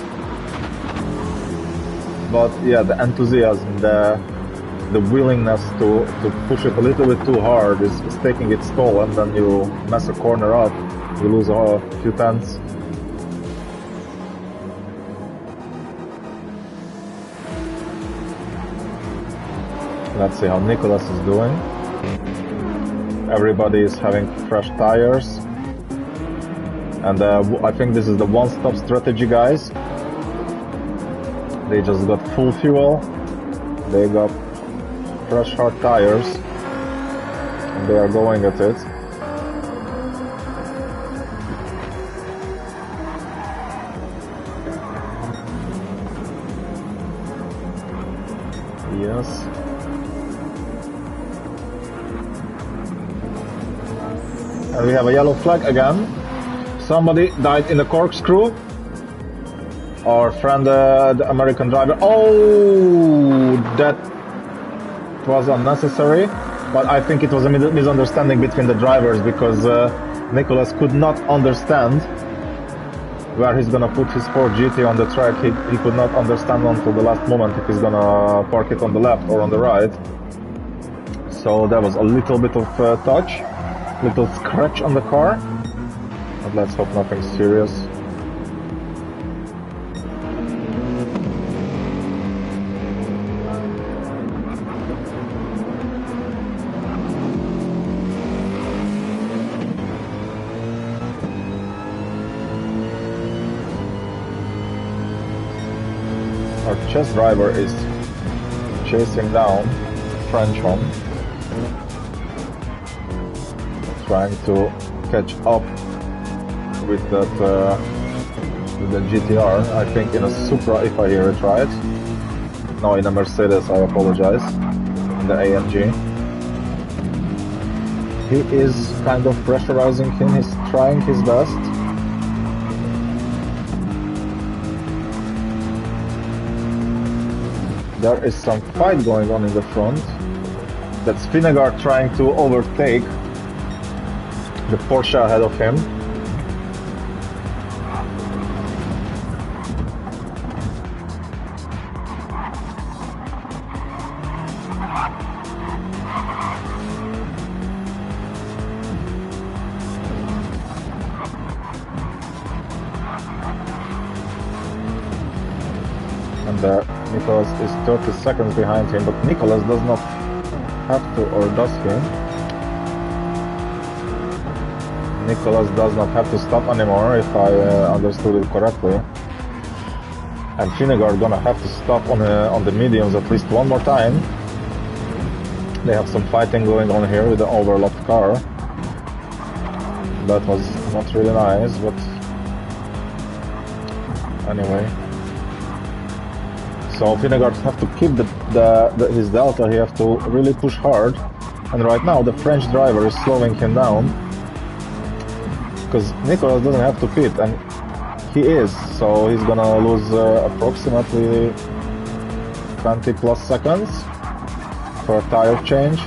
But yeah, the enthusiasm, the willingness to push it a little bit too hard is taking its toll, and then you mess a corner up, you lose a few tenths. Let's see how Nicholas is doing. Everybody is having fresh tires. And I think this is the one-stop strategy, guys. They just got full fuel. They got fresh hard tires. And they are going at it. Yes. And we have a yellow flag again. Somebody died in the corkscrew. Our friend, the American driver. Oh, that was unnecessary. But I think it was a misunderstanding between the drivers, because Nicholas could not understand where he's gonna put his Ford GT on the track. He could not understand until the last moment if he's gonna park it on the left or on the right. So there was a little bit of touch. Little scratch on the car, but let's hope nothing serious. Our chess driver is chasing down French one, trying to catch up with that with the GTR. I think in a Supra, if I hear it right. No, in a Mercedes, I apologize. In the AMG. He is kind of pressurizing him, he's trying his best. There is some fight going on in the front. That's Finnegar trying to overtake the Porsche ahead of him. Nicholas is 30 seconds behind him, but Nicholas does not have to, or does he? Nicholas does not have to stop anymore, if I understood it correctly. And Finnegar gonna have to stop on the mediums at least one more time. They have some fighting going on here with the overlapped car. That was not really nice, but anyway. So Finnegar have to keep his delta, he have to really push hard. And right now the French driver is slowing him down. Because Nicholas doesn't have to pit, and he is, so he's gonna lose approximately 20 plus seconds for a tire change.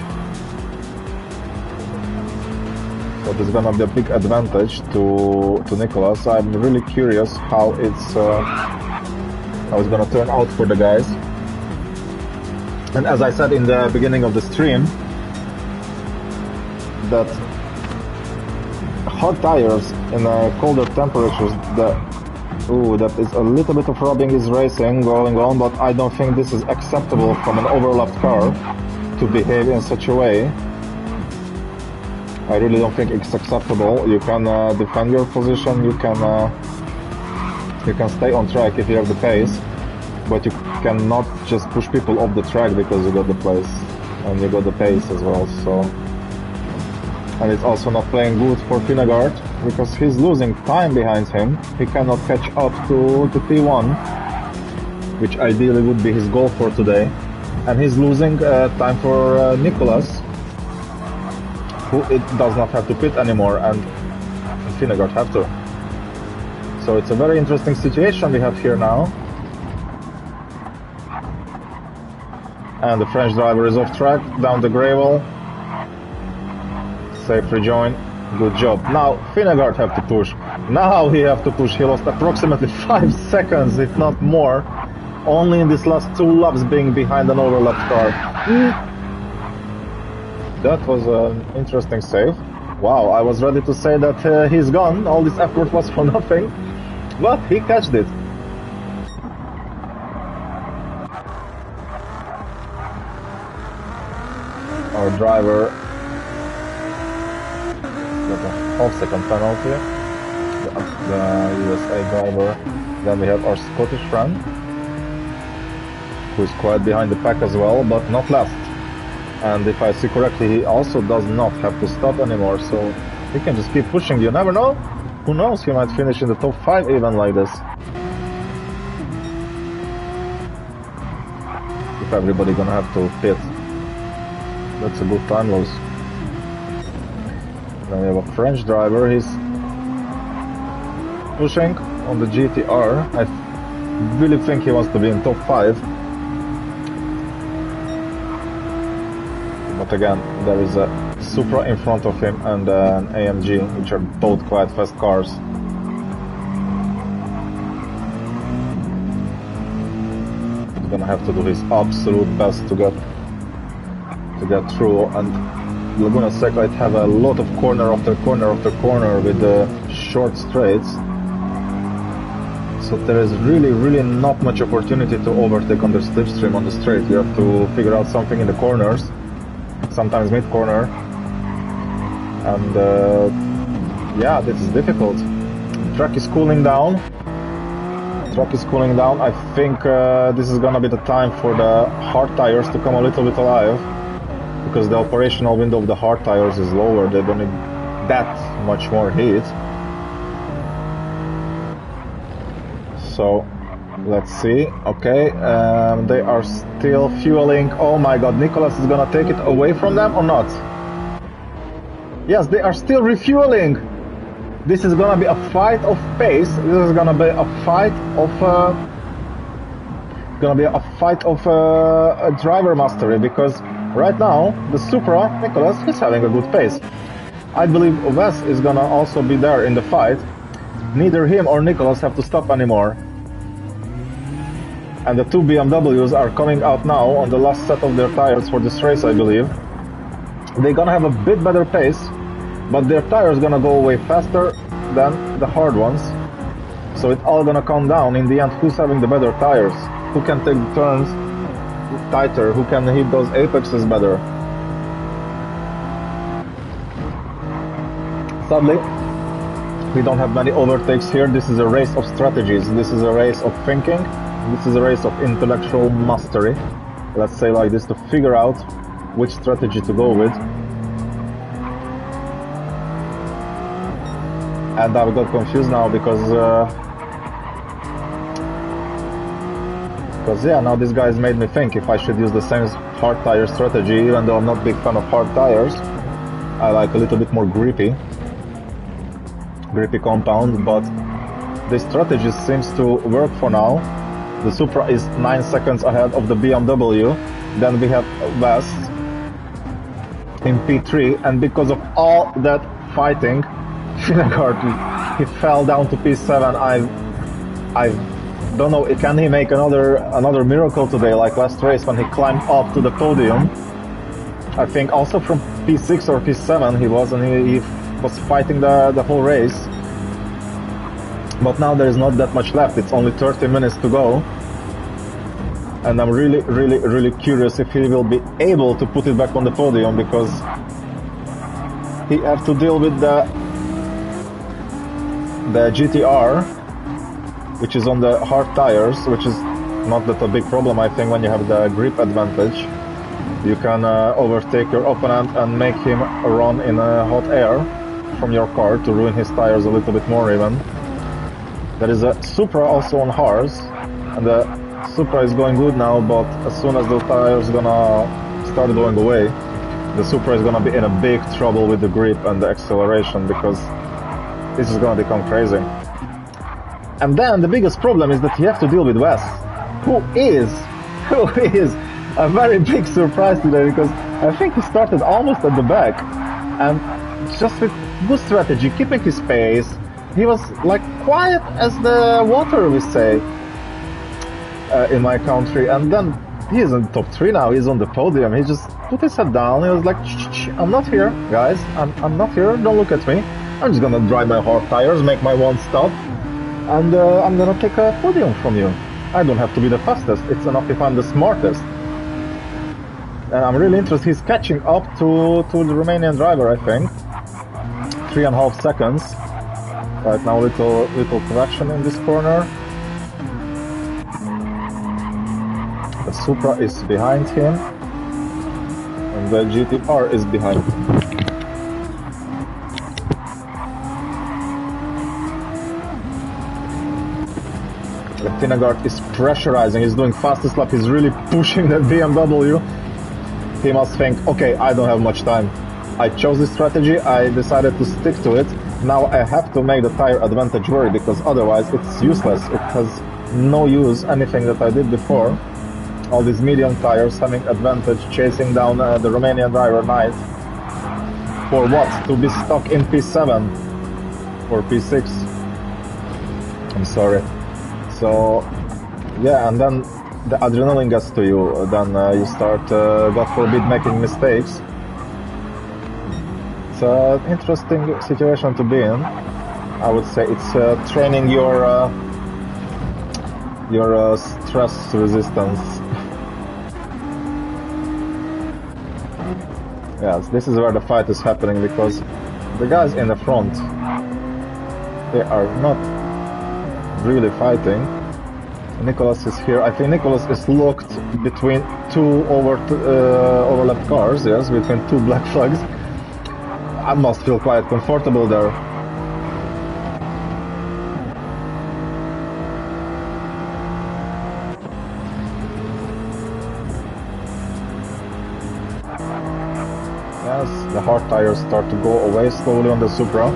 So this is gonna be a big advantage to Nicholas. I'm really curious how it's gonna turn out for the guys. And as I said in the beginning of the stream, that hot tires in colder temperatures, that is a little bit of rubbing is racing going on, but I don't think this is acceptable from an overlapped car to behave in such a way. I really don't think it's acceptable. You can defend your position, you can stay on track if you have the pace, but you cannot just push people off the track because you got the place and you got the pace as well. So, and it's also not playing good for Finnegar because he's losing time behind him. He cannot catch up to P1, which ideally would be his goal for today, and he's losing time for Nicholas, who it does not have to pit anymore, and Finnegar have to. So it's a very interesting situation we have here now. And the French driver is off track, down the gravel. Safe rejoin, good job. Now Finnegar have to push. Now he have to push. He lost approximately 5 seconds, if not more, only in these last 2 laps being behind an overlapped car. That was an interesting save. Wow, I was ready to say that he's gone, all this effort was for nothing, but he catched it. Our driver got a half-second penalty, the USA driver. Then we have our Scottish friend, who is quite behind the pack as well, but not last. And if I see correctly, he also does not have to stop anymore, so he can just keep pushing. You never know. Who knows, he might finish in the top 5 even like this. If everybody gonna have to pit. That's a good time loss. Then we have a French driver, he's pushing on the GTR. I really think he wants to be in top 5. But again, there is a Supra in front of him and an AMG, which are both quite fast cars. He's gonna have to do his absolute best to get through, and Laguna Seca it have a lot of corner after corner after corner with the short straights, so there is really not much opportunity to overtake on the slipstream on the straight. You have to figure out something in the corners, sometimes mid corner, and yeah, this is difficult. The track is cooling down. Track is cooling down. I think this is gonna be the time for the hard tires to come a little bit alive, because the operational window of the hard tires is lower. They don't need that much more heat. So let's see. Okay, they are still fueling. Oh my god, Nicholas is gonna take it away from them or not? Yes, they are still refueling. This is gonna be a fight of pace. This is gonna be a fight of driver mastery, because right now the Supra, Nicholas, is having a good pace. I believe Wes is gonna also be there in the fight. Neither him or Nicholas have to stop anymore. And the two BMWs are coming out now on the last set of their tires for this race, I believe. They're gonna have a bit better pace, but their tires gonna go away faster than the hard ones. So it's all gonna come down in the end who's having the better tires, who can take the turns tighter, who can hit those apexes better. Sadly, we don't have many overtakes here. This is a race of strategies. This is a race of thinking. This is a race of intellectual mastery. Let's say like this, to figure out which strategy to go with. And I got confused now because yeah, now this guy's made me think if I should use the same hard tire strategy, even though I'm not a big fan of hard tires. I like a little bit more grippy compound, but this strategy seems to work for now. The Supra is 9 seconds ahead of the BMW. Then we have West in P3, and because of all that fighting, he fell down to P7. I don't know, can he make another miracle today, like last race when he climbed up to the podium? I think also from P6 or P7 he was, and he was fighting the whole race. But now there is not that much left. It's only 30 minutes to go. And I'm really curious if he will be able to put it back on the podium, because he have to deal with the GTR, which is on the hard tires, which is not that a big problem. I think when you have the grip advantage, you can overtake your opponent and make him run in hot air from your car to ruin his tires a little bit more even. There is a Supra also on hards, and the Supra is going good now, but as soon as the tires gonna start going away, the Supra is gonna be in a big trouble with the grip and the acceleration, because this is gonna become crazy. And then the biggest problem is that you have to deal with Wes, who is a very big surprise today, because I think he started almost at the back, and just with good strategy, keeping his pace. He was like quiet as the water, we say, in my country, and then he is in top 3 now. He's on the podium. He just put his head down. He was like, shh, I'm not here, guys. I'm not here. Don't look at me. I'm just gonna drive my hard tires, make my one stop, and I'm gonna take a podium from you. I don't have to be the fastest. It's enough if I'm the smartest. And I'm really interested. He's catching up to the Romanian driver, I think. 3.5 seconds. Right now, little correction in this corner. The Supra is behind him, and the GTR is behind him. The Tinagard is pressurizing. He's doing fastest lap. He's really pushing that BMW. He must think, okay, I don't have much time. I chose this strategy. I decided to stick to it. Now I have to make the tire advantage work, because otherwise it's useless. It has no use, anything that I did before. All these medium tires having advantage, chasing down the Romanian driver Knight. For what? To be stuck in P7 or P6. I'm sorry. So yeah, and then the adrenaline gets to you. Then you start, God forbid, making mistakes. It's an interesting situation to be in. I would say it's training your stress resistance. Yes, this is where the fight is happening, because the guys in the front, they are not really fighting. Nicholas is here. I think Nicholas is locked between two overlapped cars, yes, between two black flags. I must feel quite comfortable there. Yes, the hard tires start to go away slowly on the Supra.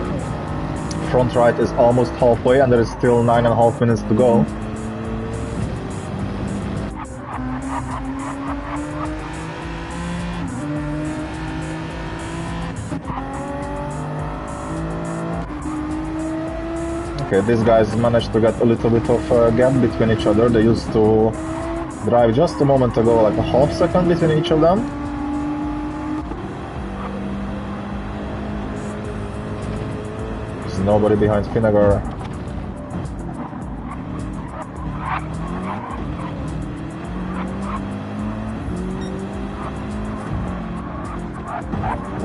Front right is almost halfway and there is still 9.5 minutes to go. Okay, these guys managed to get a little bit of a gap between each other. They used to drive just a moment ago like a half second between each of them. There's nobody behind Vinegar.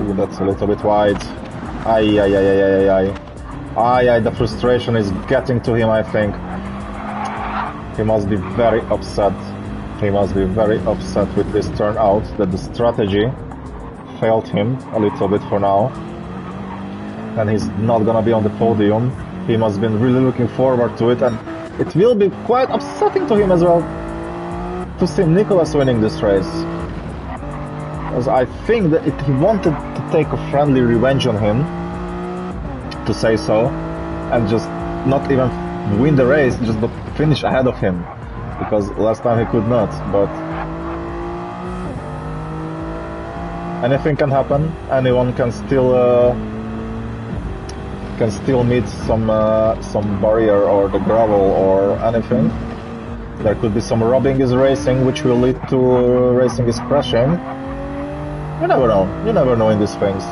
Ooh, that's a little bit wide. Aye, aye, aye, aye, aye, aye. Aye, the frustration is getting to him, I think. He must be very upset. He must be very upset with this turnout, that the strategy failed him a little bit for now. And he's not gonna be on the podium. He must have been really looking forward to it, and it will be quite upsetting to him as well to see Nicholas winning this race. Because I think that he wanted to take a friendly revenge on him, to say so, and just not even win the race, just but finish ahead of him, because last time he could not. But anything can happen. Anyone can still meet some barrier or the gravel or anything. There could be some robbing is racing, which will lead to racing is crashing. You never know. You never know in these things.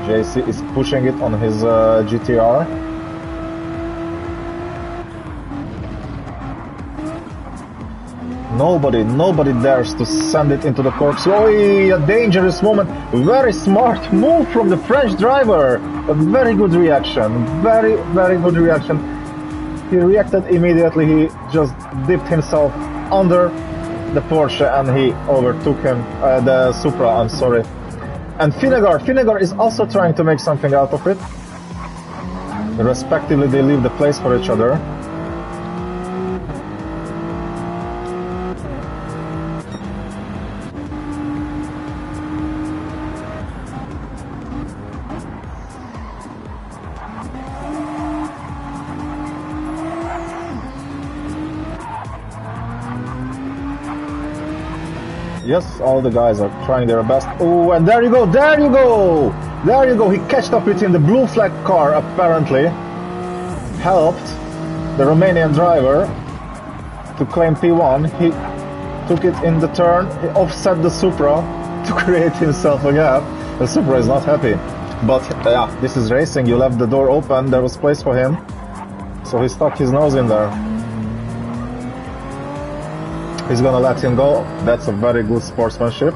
JC is pushing it on his GTR. Nobody dares to send it into the corkscrew. Oh, a dangerous moment. Very smart move from the French driver. A very good reaction. Very, very good reaction. He reacted immediately. He just dipped himself under the Porsche and he overtook him, the Supra, I'm sorry. And Vinegar is also trying to make something out of it. Respectively, they leave the place for each other. Yes, all the guys are trying their best. Oh, and there you go, there you go! There you go, he catched up with him. The blue flag car apparently helped the Romanian driver to claim P1. He took it in the turn, he offset the Supra to create himself a gap. The Supra is not happy. But yeah, this is racing, you left the door open, there was place for him. So he stuck his nose in there. He's gonna let him go. That's a very good sportsmanship.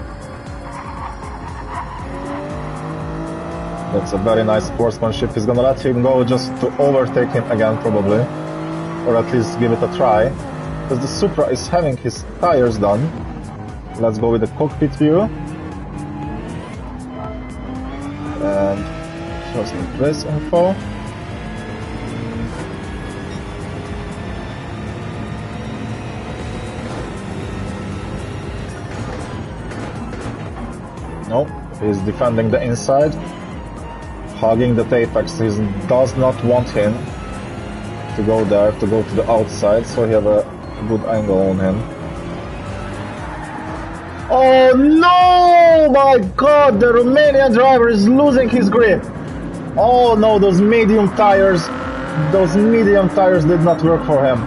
That's a very nice sportsmanship. He's gonna let him go just to overtake him again probably. Or at least give it a try. Because the Supra is having his tires done. Let's go with the cockpit view. And show some race info. No, he's defending the inside, hugging the apex. He does not want him to go there, to go to the outside, so he have a good angle on him. Oh no! My God, the Romanian driver is losing his grip. Oh no, those medium tires did not work for him.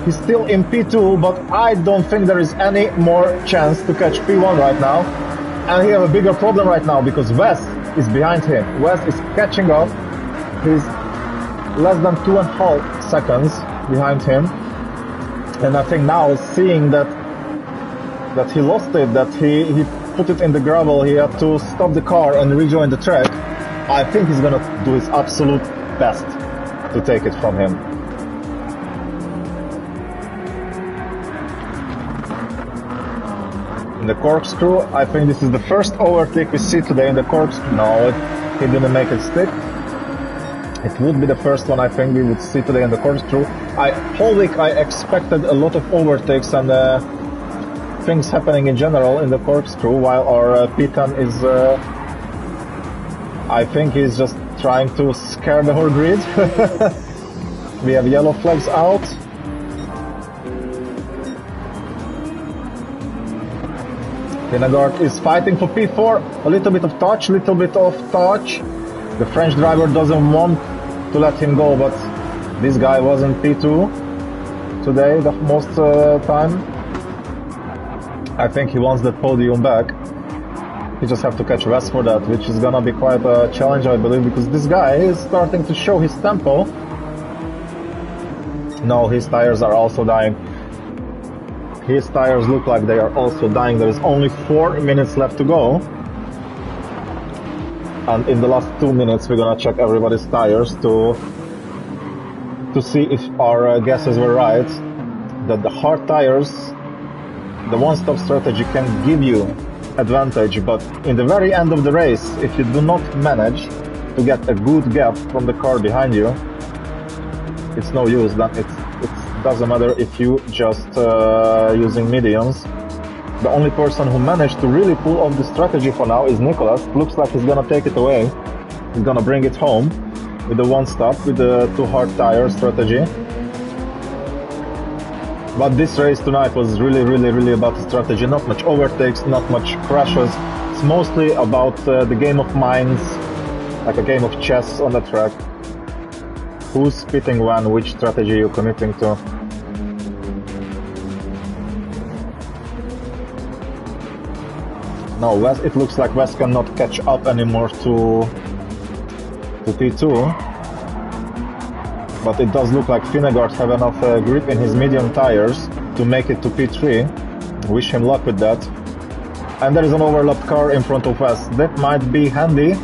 He's still in P2, but I don't think there is any more chance to catch P1 right now. And he has a bigger problem right now because West is behind him. West is catching up. He's less than 2.5 seconds behind him. And I think now, seeing that he lost it, that he put it in the gravel. He had to stop the car and rejoin the track. I think he's gonna do his absolute best to take it from him. In the corkscrew, I think this is the first overtake we see today in the corkscrew. No, he didn't make it stick. It would be the first one I think we would see today in the corkscrew. Whole week I expected a lot of overtakes and things happening in general in the corkscrew, while our P10 is, I think he's just trying to scare the whole grid. We have yellow flags out. Vingegaard is fighting for P4, a little bit of touch. The French driver doesn't want to let him go, but this guy was in P2 today the most time. I think he wants the podium back. He just have to catch West for that, which is gonna be quite a challenge, I believe, because this guy is starting to show his tempo. No, his tires are also dying. His tires look like they are also dying. There is only 4 minutes left to go. And in the last 2 minutes, we're gonna check everybody's tires to see if our guesses were right. That the hard tires, the one-stop strategy can give you advantage, but in the very end of the race, if you do not manage to get a good gap from the car behind you, it's no use. Then it doesn't matter if you just using mediums. The only person who managed to really pull off the strategy for now is Nicolas. Looks like he's gonna take it away. He's gonna bring it home with the one stop, with the two hard tire strategy. But this race tonight was really about the strategy. Not much overtakes, not much crashes. It's mostly about the game of minds, like a game of chess on the track. Who's pitting when, which strategy you're committing to. No, West, it looks like West cannot catch up anymore to P2. But it does look like Vingegaard have enough grip in his medium tires to make it to P3. Wish him luck with that. And there is an overlapped car in front of West. That might be handy.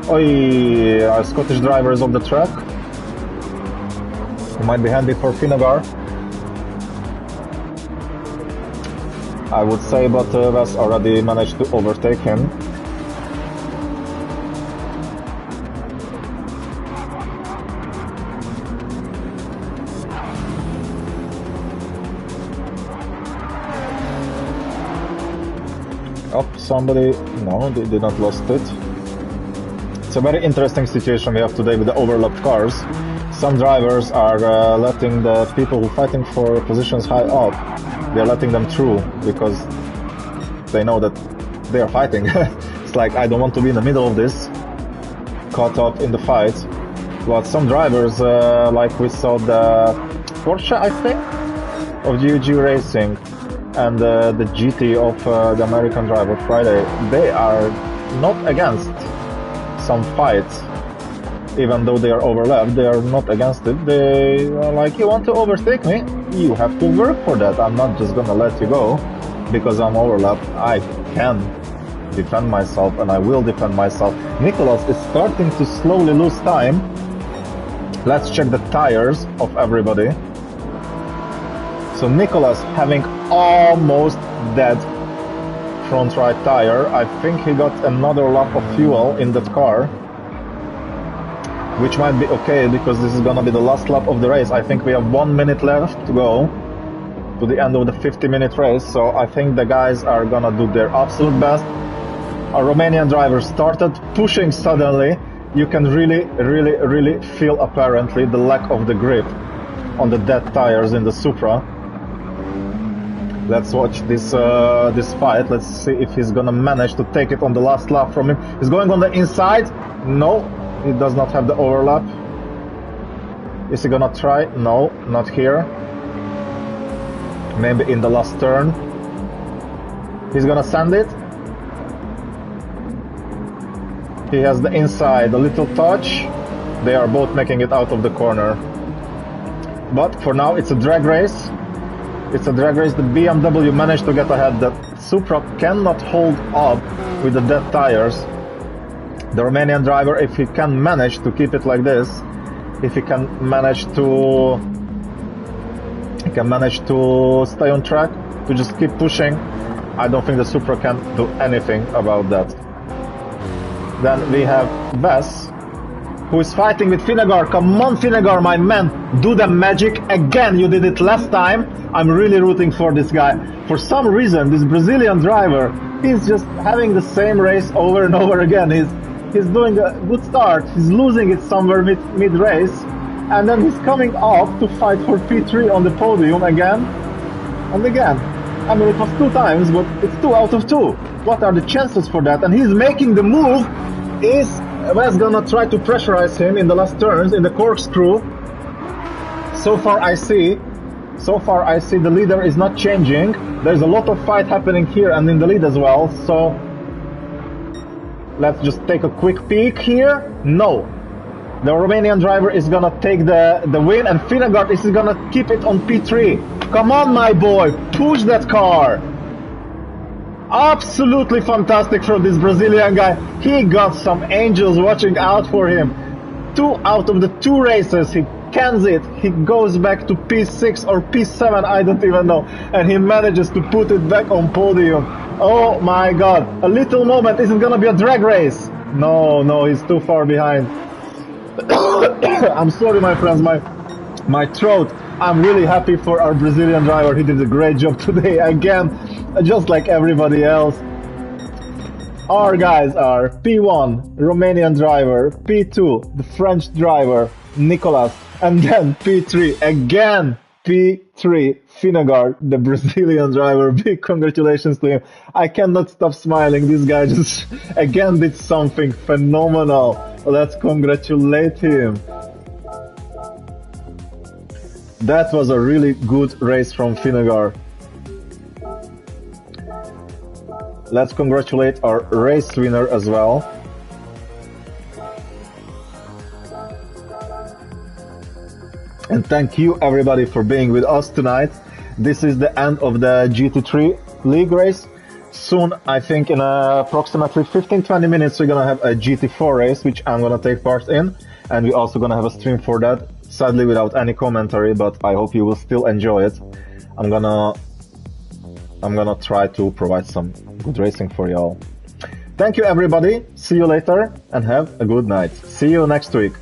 Oi, our Scottish driver is off the track. It might be handy for Vingegaard, I would say, but West already managed to overtake him. Oh, somebody, no, they did not lost it. It's a very interesting situation we have today with the overlapped cars. Some drivers are letting the people who are fighting for positions high up, they're letting them through because they know that they are fighting. It's like, I don't want to be in the middle of this, caught up in the fight. But some drivers, like we saw the Porsche, I think, of GG Racing, and the GT of the American driver Friday, they are not against some fights. Even though they are overlapped, they are not against it. They are like, you want to overtake me? You have to work for that. I'm not just gonna let you go because I'm overlapped. I can defend myself and I will defend myself. Nicolas is starting to slowly lose time. Let's check the tires of everybody. So Nicolas having almost dead front right tire. I think he got another lap of fuel in that car, which might be okay because this is gonna be the last lap of the race. I think we have 1 minute left to go to the end of the 50-minute race, so I think the guys are gonna do their absolute best. Our Romanian driver started pushing suddenly. You can really feel apparently the lack of the grip on the dead tires in the Supra. Let's watch this this fight. Let's see if he's gonna manage to take it on the last lap from him. He's going on the inside. No, he does not have the overlap. Is he gonna try? No, not here. Maybe in the last turn. He's gonna send it. He has the inside, a little touch. They are both making it out of the corner. But for now it's a drag race. It's a drag race. The BMW managed to get ahead. The Supra cannot hold up with the dead tires. The Romanian driver, if he can manage to keep it like this, if he can manage to stay on track, to just keep pushing, I don't think the Supra can do anything about that. Then we have Bess, who is fighting with Finnegar. Come on, Finnegar, my man, do the magic again. You did it last time. I'm really rooting for this guy. For some reason, this Brazilian driver, he's just having the same race over and over again. He's doing a good start. He's losing it somewhere mid-race, and then he's coming up to fight for P3 on the podium again and again. I mean, it was 2 times, but it's 2 out of 2. What are the chances for that? And he's making the move. Is Wes gonna try to pressurize him in the last turns in the corkscrew? So far I see the leader is not changing. There's a lot of fight happening here and in the lead as well. So let's just take a quick peek here. No, the Romanian driver is gonna take the win, and Finnegar is gonna keep it on P3. Come on, my boy, push that car. Absolutely fantastic from this Brazilian guy. He got some angels watching out for him. 2 out of the 2 races, he cans it. He goes back to P6 or P7, I don't even know. And he manages to put it back on podium. Oh my God, a little moment. Is it gonna be a drag race? No, he's too far behind. I'm sorry, my friends, my throat. I'm really happy for our Brazilian driver. He did a great job today again, just like everybody else. Our guys are P1, Romanian driver, P2, the French driver, Nicolas, and then P3, again, P3, Finnegar, the Brazilian driver. Big congratulations to him. I cannot stop smiling. This guy just again did something phenomenal. Let's congratulate him. That was a really good race from Finnegar. Let's congratulate our race winner as well. And thank you everybody for being with us tonight. This is the end of the GT3 league race. Soon, I think in approximately 15-20 minutes, we're gonna have a GT4 race, which I'm gonna take part in. And we're also gonna have a stream for that. Sadly without any commentary, but I hope you will still enjoy it. I'm gonna try to provide some good racing for y'all. Thank you everybody, see you later, and have a good night. See you next week.